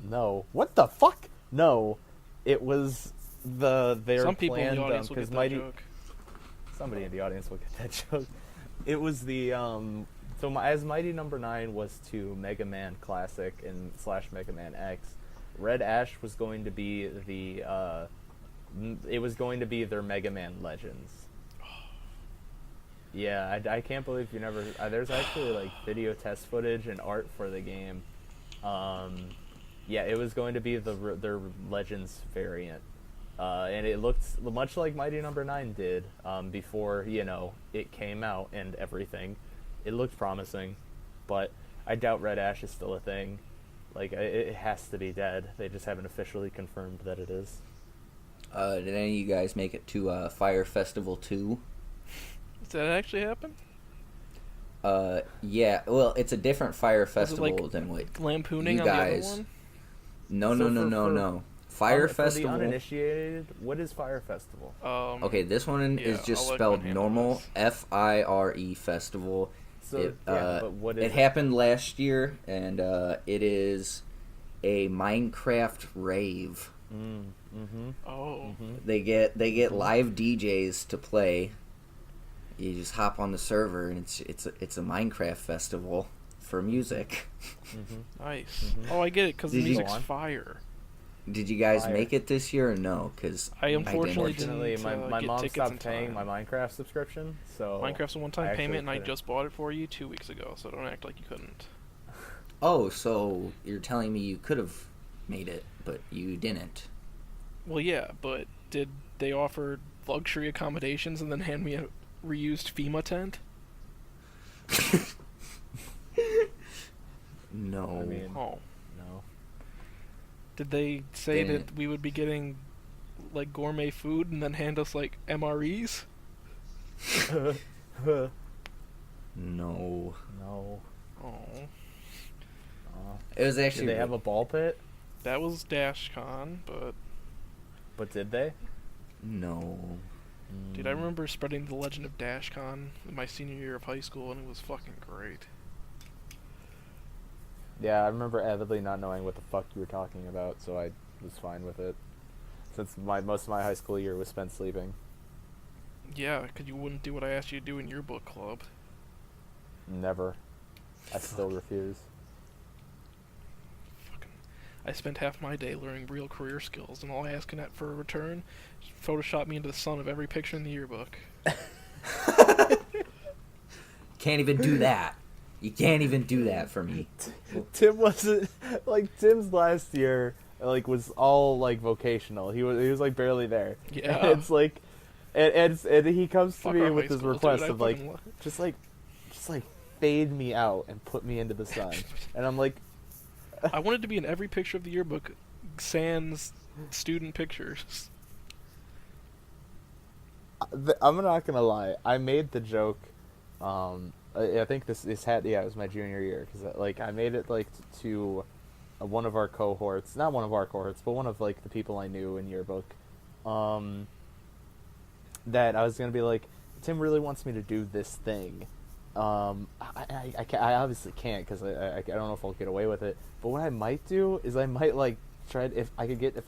No. What the fuck? No. It was their Some people in planned, the audience will get that joke. Somebody in the audience will get that joke. It was the as Mighty Number 9 was to Mega Man Classic and / Mega Man X, Red Ash was going to be it was going to be their Mega Man Legends. Yeah, I can't believe you never. There's actually like video test footage and art for the game. Yeah, it was going to be their Legends variant, and it looked much like Mighty Number 9 did before it came out and everything. It looked promising, but I doubt Red Ash is still a thing. Like, it has to be dead. They just haven't officially confirmed that it is. Did any of you guys make it to Fire Festival 2? Does that actually happen? Yeah. Well, it's a different Fire Was it, Festival like, than what lampooning you on the other guys. one? No. Fire For Festival. the uninitiated, what is Fire Festival? Okay, this one yeah, is just I'll let spelled one handle normal. this. FIRE Festival. So but what is it happened last year, and it is a Minecraft rave. Oh. They get live DJs to play. You just hop on the server, and it's a Minecraft festival for music. Nice. Oh, I get it, because the Did you- music's fire. Did you guys Fire. make it this year or no? Because I unfortunately didn't. Unfortunately, didn't, my get mom tickets in stopped paying time. my Minecraft subscription, so Minecraft's a one-time actually payment, and I couldn't. just bought it for you 2 weeks ago, so don't act like you couldn't. Oh, so you're telling me you could have made it, but you didn't. Well, yeah, but did they offer luxury accommodations and then hand me a reused FEMA tent? No. I mean, Oh. no. Did they say Didn't. that we would be getting, like, gourmet food and then hand us, like, MREs? No. No. Oh. It was Did actually. they have a ball pit? That was DashCon, but... But did they? No. Dude, I remember spreading the legend of DashCon in my senior year of high school, and it was fucking great. Yeah, I remember avidly not knowing what the fuck you were talking about, so I was fine with it. Since most of my high school year was spent sleeping. Yeah, because you wouldn't do what I asked you to do in your book club. Never. I still refuse. I spent half my day learning real career skills, and all asking at for a return is Photoshop me into the sun of every picture in the yearbook. Can't even do that. You can't even do that for me. Tim wasn't like Tim's last year was all vocational. He was barely there. Yeah. And it's like and he comes to Fuck me our with high his school, request dude, I of fucking just fade me out and put me into the sun. And I'm like, I wanted to be in every picture of the yearbook, sans student pictures. I'm not gonna lie. I made the joke. I think this had it was my junior year because like I made it like to one of our cohorts, not one of our cohorts, but one of like the people I knew in yearbook. That I was gonna be like, Tim really wants me to do this thing. I obviously can't because I don't know if I'll get away with it. But what I might do is I might like try if I could get the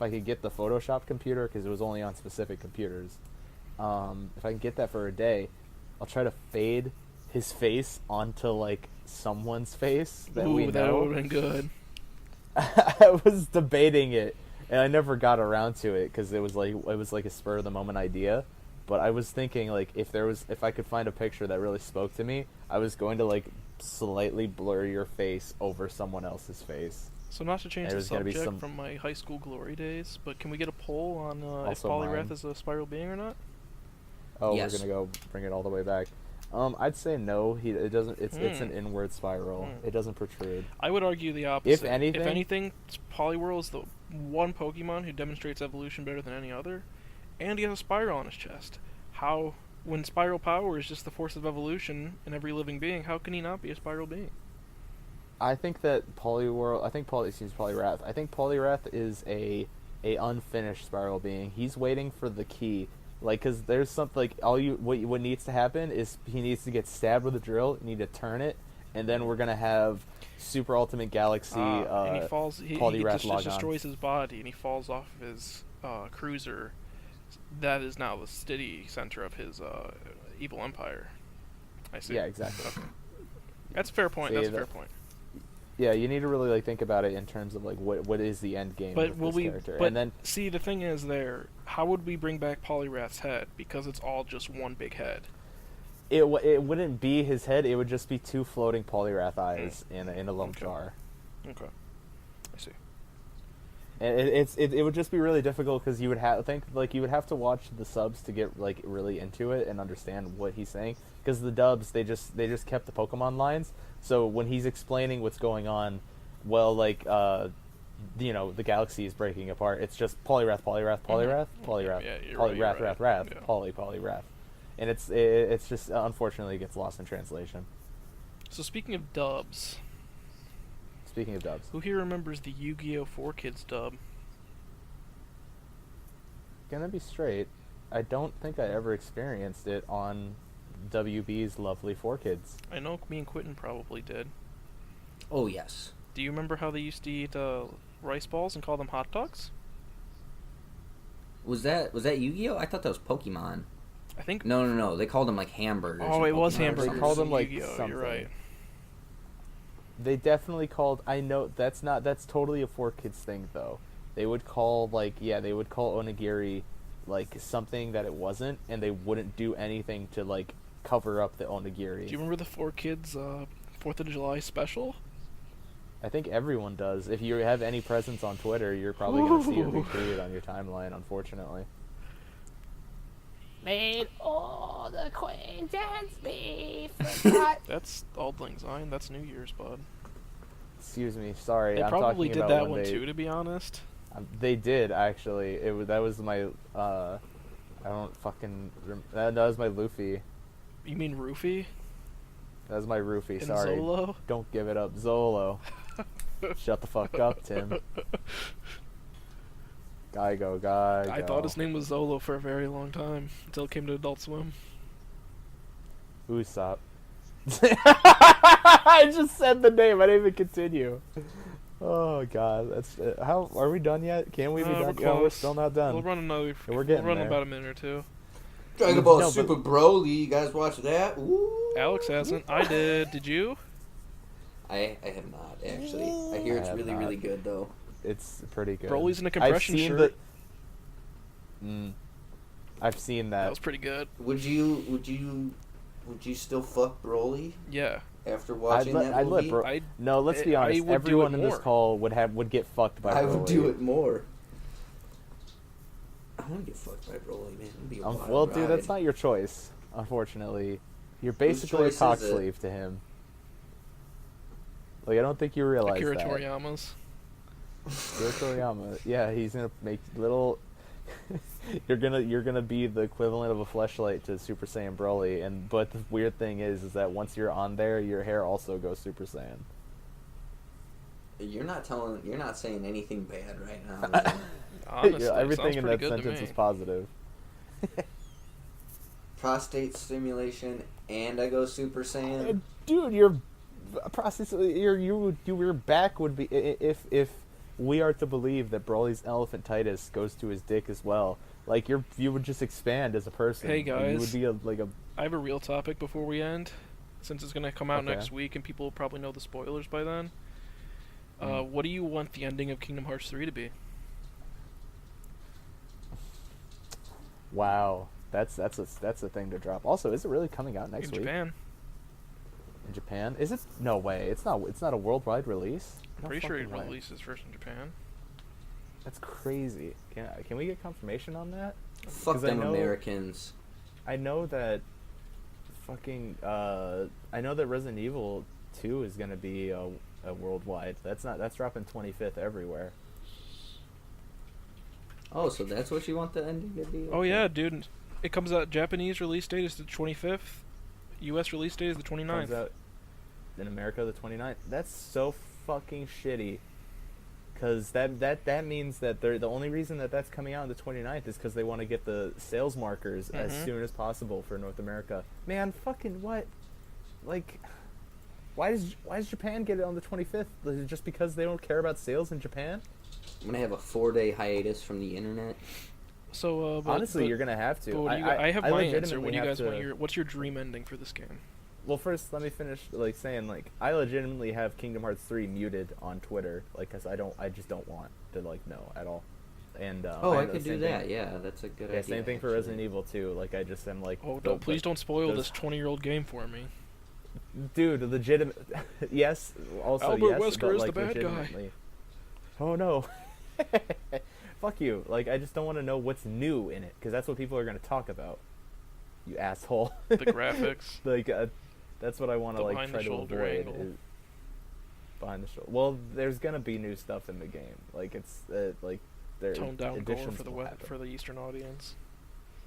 Photoshop computer because it was only on specific computers. If I can get that for a day, I'll try to fade his face onto like someone's face that we know. That would have been good. I was debating it, and I never got around to it because it was like a spur of the moment idea. But I was thinking like if I could find a picture that really spoke to me, I was going to like slightly blur your face over someone else's face. So not to change the subject from my high school glory days, but can we get a poll on if Poliwrath is a spiral being or not? Oh, yes. We're gonna go bring it all the way back. I'd say no. It doesn't. It's an inward spiral. It doesn't protrude. I would argue the opposite. If anything, Poliwrath is the one Pokemon who demonstrates evolution better than any other, and he has a spiral on his chest. How, when spiral power is just the force of evolution in every living being, how can he not be a spiral being? I think that Poliwrath. I think Poliwrath is a unfinished spiral being. He's waiting for the key. Like, cause there's something like what needs to happen is he needs to get stabbed with a drill. You need to turn it, and then we're gonna have Super Ultimate Galaxy. And he falls. He destroys on. His body, and he falls off of his cruiser. That is now the steady center of his evil empire. I see. Yeah, exactly. Okay. That's a fair point. That's a fair point. Yeah, you need to really like think about it in terms of like what is the end game of this character. But and then see, the thing is, how would we bring back Poliwrath's head? Because it's all just one big head. It wouldn't be his head. It would just be two floating Poliwrath eyes in a little jar. Okay, I see. And it would just be really difficult because you would have you would have to watch the subs to get like really into it and understand what he's saying. Because the dubs they just kept the Pokemon lines. So when he's explaining what's going on, well, like the galaxy is breaking apart. It's just Poliwrath, Poliwrath, and it's just unfortunately gets lost in translation. So speaking of dubs, who here remembers the Yu-Gi-Oh! 4Kids dub? Gonna be straight, I don't think I ever experienced it on WB's lovely 4Kids. I know me and Quentin probably did. Oh, yes. Do you remember how they used to eat rice balls and call them hot dogs? Was that Yu-Gi-Oh? I thought that was Pokemon. I think... No. They called them like hamburgers. Oh, it was hamburgers. They called them like Yu-Gi-Oh, something. You're right. They definitely called... I know, that's totally a 4Kids thing, though. They would call, they would call onigiri, like, something that it wasn't, and they wouldn't do anything to, like, cover up the onigiri. Do you remember the 4Kids 4th of July special? I think everyone does. If you have any presence on Twitter, you're probably going to see it retweeted on your timeline, unfortunately. Made all the acquaintance be forgot. That's Auld Lang Syne. That's New Year's, bud. Excuse me. Sorry. They I'm probably talking did about that one too, to be honest. They did, actually. That was my... I don't fucking... That was my Luffy. You mean Roofy? That was my Roofy, And sorry. Zolo? Don't give it up. Zolo. Shut the fuck up, Tim. Geigo. I thought his name was Zolo for a very long time, until it came to Adult Swim. Usopp. I just said the name, I didn't even continue. Oh god, that's how are we done yet? Can we be done? We're we're still not done. We'll run another. We're getting We'll run there. about a minute or two. Dragon Ball Super Broly, you guys watch that? Ooh. Alex hasn't. I did. Did you? I have not, actually. I hear it's really, really good, though. It's pretty good. Broly's in a compression I've seen shirt. I've seen that. That was pretty good. Would you still fuck Broly? Yeah. After watching that movie? No, let's be honest. Everyone in this call would get fucked by Broly. I would do it more. I want to get fucked by Broly, man. It'd be a wild dude, ride. that's not your choice. Unfortunately, you're basically a cock sleeve to him. Like, I don't think you realize Akira that. Toriyama's. Akira Toriyama. Yeah, he's gonna make little. you're gonna be the equivalent of a fleshlight to Super Saiyan Broly, but the weird thing is that once you're on there, your hair also goes Super Saiyan. You're not saying anything bad right now. Man. Honestly, everything in that good to sentence me. is positive. Prostate stimulation, and I go Super Saiyan. Dude, your process, your back would be if we are to believe that Broly's elephantitis goes to his dick as well. Like you would just expand as a person. Hey, Like, you guys. would be I have a real topic before we end, since it's gonna come out Okay. next week and people will probably know the spoilers by then. What do you want the ending of Kingdom Hearts 3 to be? Wow, that's a thing to drop. Also, is it really coming out next In week? Japan. In Japan? Is it? No way. It's not a worldwide release. I'm pretty sure it fucking way. releases first in Japan. That's crazy. Can we get confirmation on that? Fuck 'Cause I them know- Americans. I know that I know that Resident Evil 2 is gonna be a worldwide. That's dropping 25th everywhere. Oh, so that's what you want the ending to be? Oh yeah, dude. It comes out, Japanese release date is the 25th. US release date is the 29th. Comes out in America the 29th. That's so fucking shitty. Cause that means that the only reason that that's coming out on the 29th is because they want to get the sales markers as soon as possible for North America. Man, fucking what? Like, why does Japan get it on the 25th? Is it just because they don't care about sales in Japan? I'm gonna have a 4-day hiatus from the internet. So, Honestly, you're gonna have to. But what do I have my answer. What do you guys legitimately want? What's your dream ending for this game? Well, first, let me finish saying I legitimately have Kingdom Hearts 3 muted on Twitter, cause I just don't want to know at all. And I could do that. Yeah, that's a good idea. Yeah, same thing for Resident Evil 2. I just am like, Oh, please don't spoil this 20-year-old game for me. dude, legitimate. Yes, also Albert yes, Wesker but is the bad guy. legitimately. Oh no. Fuck you. I just don't want to know what's new in it, because that's what people are going to talk about. You asshole. The graphics. That's what I want to try to behind-the-shoulder avoid. angle. Is behind the shoulder. Well, there's gonna be new stuff in the game. It's there Toned down gore additions for the will happen. for the Eastern audience.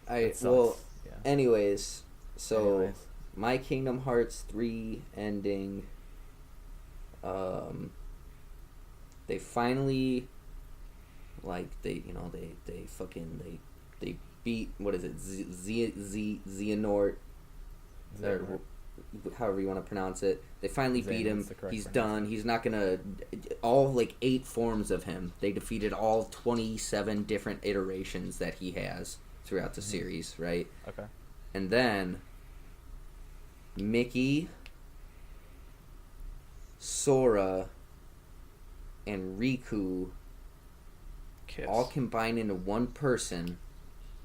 It sucks. Well, Yeah. anyways, so Anyways. my Kingdom Hearts 3 ending, they finally, they beat, what is it, Xehanort, or however you want to pronounce it. They finally beat him. Xehanort's the correct He's pronunciation. done. He's not gonna, all 8 forms of him. They defeated all 27 different iterations that he has throughout the series, right? Okay. And then Mickey, Sora, and Riku Kiss. all combine into one person,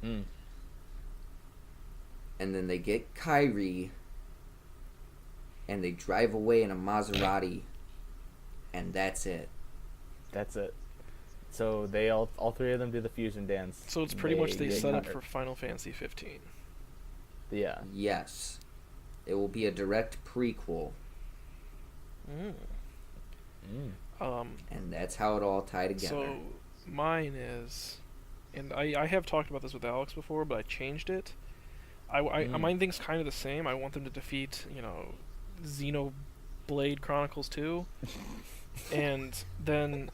Mm. and then they get Kyrie, and they drive away in a Maserati, and that's it. That's it. So they all 3 of them do the fusion dance. So it's pretty much they get set up cut. for Final Fantasy 15. Yeah. Yes. It will be a direct prequel, and that's how it all tied together. So mine is, and I have talked about this with Alex before, but I changed it. Mine thing's kind of the same. I want them to defeat, Xenoblade Chronicles 2, and then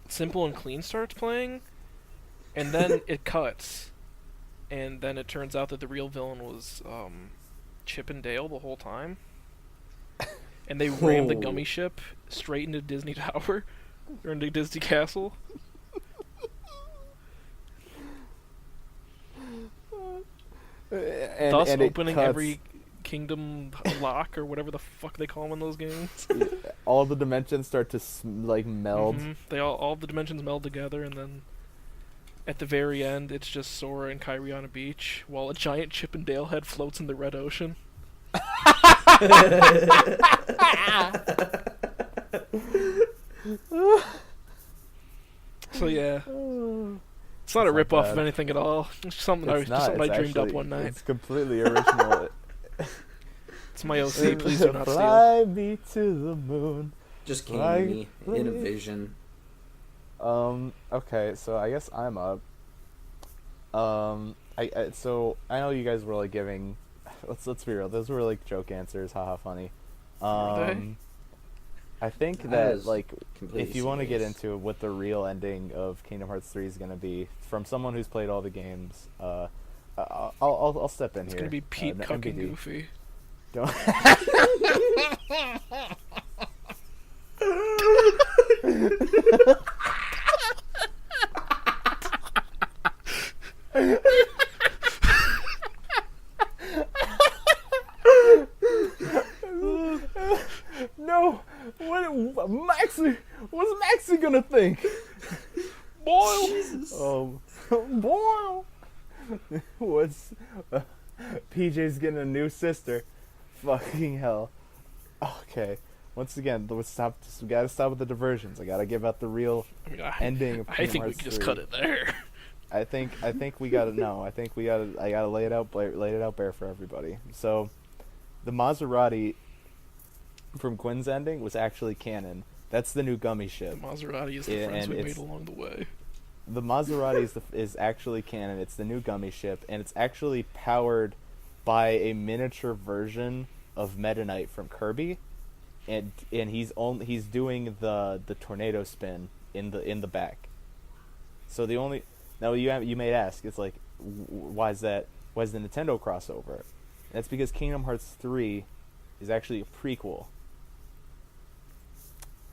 Simple and Clean starts playing, and then it cuts, and then it turns out that the real villain was Chip and Dale the whole time, and they rammed the gummy ship straight into Disney Tower, or into Disney Castle. Thus and it opening cuts every kingdom lock, or whatever the fuck they call them in those games. all the dimensions start to meld. They all the dimensions meld together, and then at the very end, it's just Sora and Kyrie on a beach, while a giant Chip and Dale head floats in the red ocean. So yeah, it's not a not rip-off bad. of anything at all. It's something I dreamed up one night. It's completely original. It's my OC. Please do not steal. Fly me to the moon. Just came Like, to me in a vision. Okay, so I guess I'm up. So I know you guys were like giving. Let's be real. Those were like joke answers. Haha, funny. Were they? I think I that was like completely if you want to get serious. into what the real ending of Kingdom Hearts 3 is gonna be from someone who's played all the games, I'll step in It's here. gonna be Pete cucking MBD. Goofy. Don't. No, what's Maxie gonna think? Boyle. Boyle. What's PJ's getting a new sister? Fucking hell. Okay. Once again, we gotta stop with the diversions. I gotta give out the real I mean, ending of I Kingdom think we Hearts could just 3. cut it there. I think we gotta know. I gotta lay it out bare for everybody. So, the Maserati from Quinn's ending was actually canon. That's the new gummy The ship. Maserati is the Yeah, friends and we made it's- along the way. The Maserati is actually canon. It's the new gummy ship, and it's actually powered by a miniature version of Meta Knight from Kirby, and he's doing the tornado spin in the back. So the only now you may ask, it's like why is that? Why is the Nintendo crossover? That's because Kingdom Hearts 3 is actually a prequel.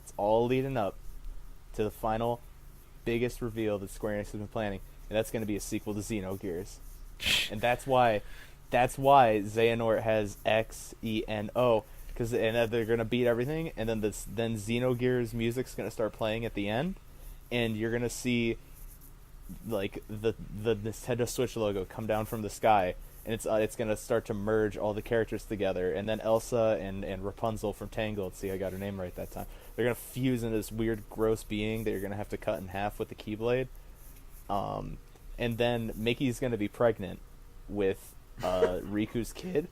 It's all leading up to the final biggest reveal that Square Enix has been planning, and that's going to be a sequel to Xenogears. And that's why Xehanort has Xeno, because they're going to beat everything, and then Xenogears music's going to start playing at the end, and you're going to see like the Nintendo Switch logo come down from the sky, and it's going to start to merge all the characters together, and then Elsa and Rapunzel from Tangled, see I got her name right that time, they're going to fuse into this weird gross being that you're going to have to cut in half with the Keyblade, and then Mickey's going to be pregnant with Riku's kid,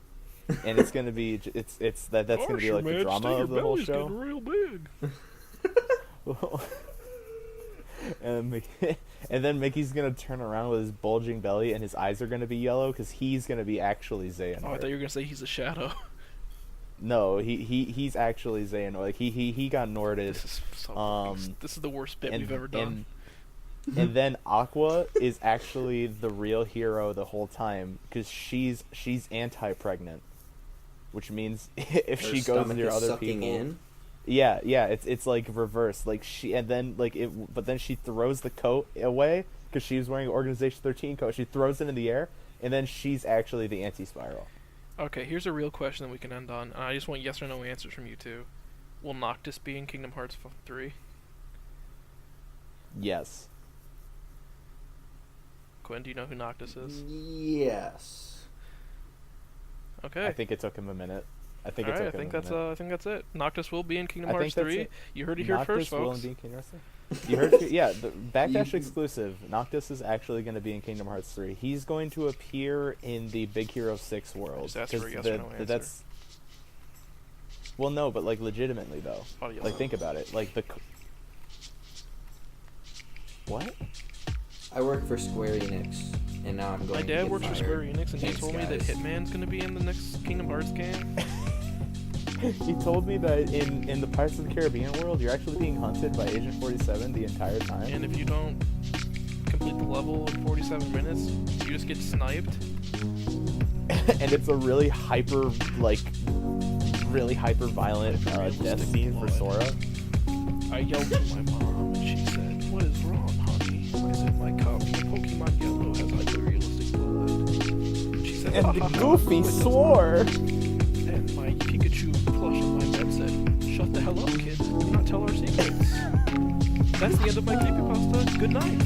and it's going to be that's going to be like the drama of the whole show. Real big. And then Mickey's gonna turn around with his bulging belly, and his eyes are gonna be yellow because he's gonna be actually Xehanort. Oh, I thought you were gonna say he's a shadow. No, he's actually Xehanort. Like he got Norded. This is so this is the worst bit we've ever done. And then Aqua is actually the real hero the whole time because she's anti-pregnant, which means if Her she goes stomach near is other sucking people. in. Yeah, it's like reverse. Like but then she throws the coat away because she was wearing an Organization 13 coat. She throws it in the air, and then she's actually the anti-spiral. Okay, here's a real question that we can end on. I just want yes or no answers from you two. Will Noctis be in Kingdom Hearts 3? Yes. Quinn, do you know who Noctis is? Yes. Okay. I think it took him a minute. I think All it right, took him a minute. I think that's it. Noctis will be in Kingdom I Hearts think that's 3. it. You heard it here Noctis first, will folks. be in Kingdom Hearts 3. You heard it? Yeah, the Backdash You- exclusive. Noctis is actually going to be in Kingdom Hearts 3. He's going to appear in the Big Hero 6 world. Just ask for a 'cause yes or no answer. That's well, no, but like legitimately though. Oh, yes. Like think about it. Like what? I work for Square Enix, and now I'm going. My to dad get works for fired. Square Enix, and he Thanks, told me that guys. Hitman's gonna be in the next Kingdom Hearts game. He told me that in the Pirates of the Caribbean world, you're actually being hunted by Agent 47 the entire time. And if you don't complete the level in 47 minutes, you just get sniped. And it's a really hyper violent death Realistic scene for blood. Sora. I yelled to my mom, and she said, "What is wrong, honey?" I said, "My copy of Pokemon Yellow has hyper-realistic blood." She said, And "Ha, the ha, ha, Goofy it does swore. not." And my Pikachu plush on my bed said, "Shut the hell up, kid. Do not tell our secrets." That's the end of my creepypasta. Good night.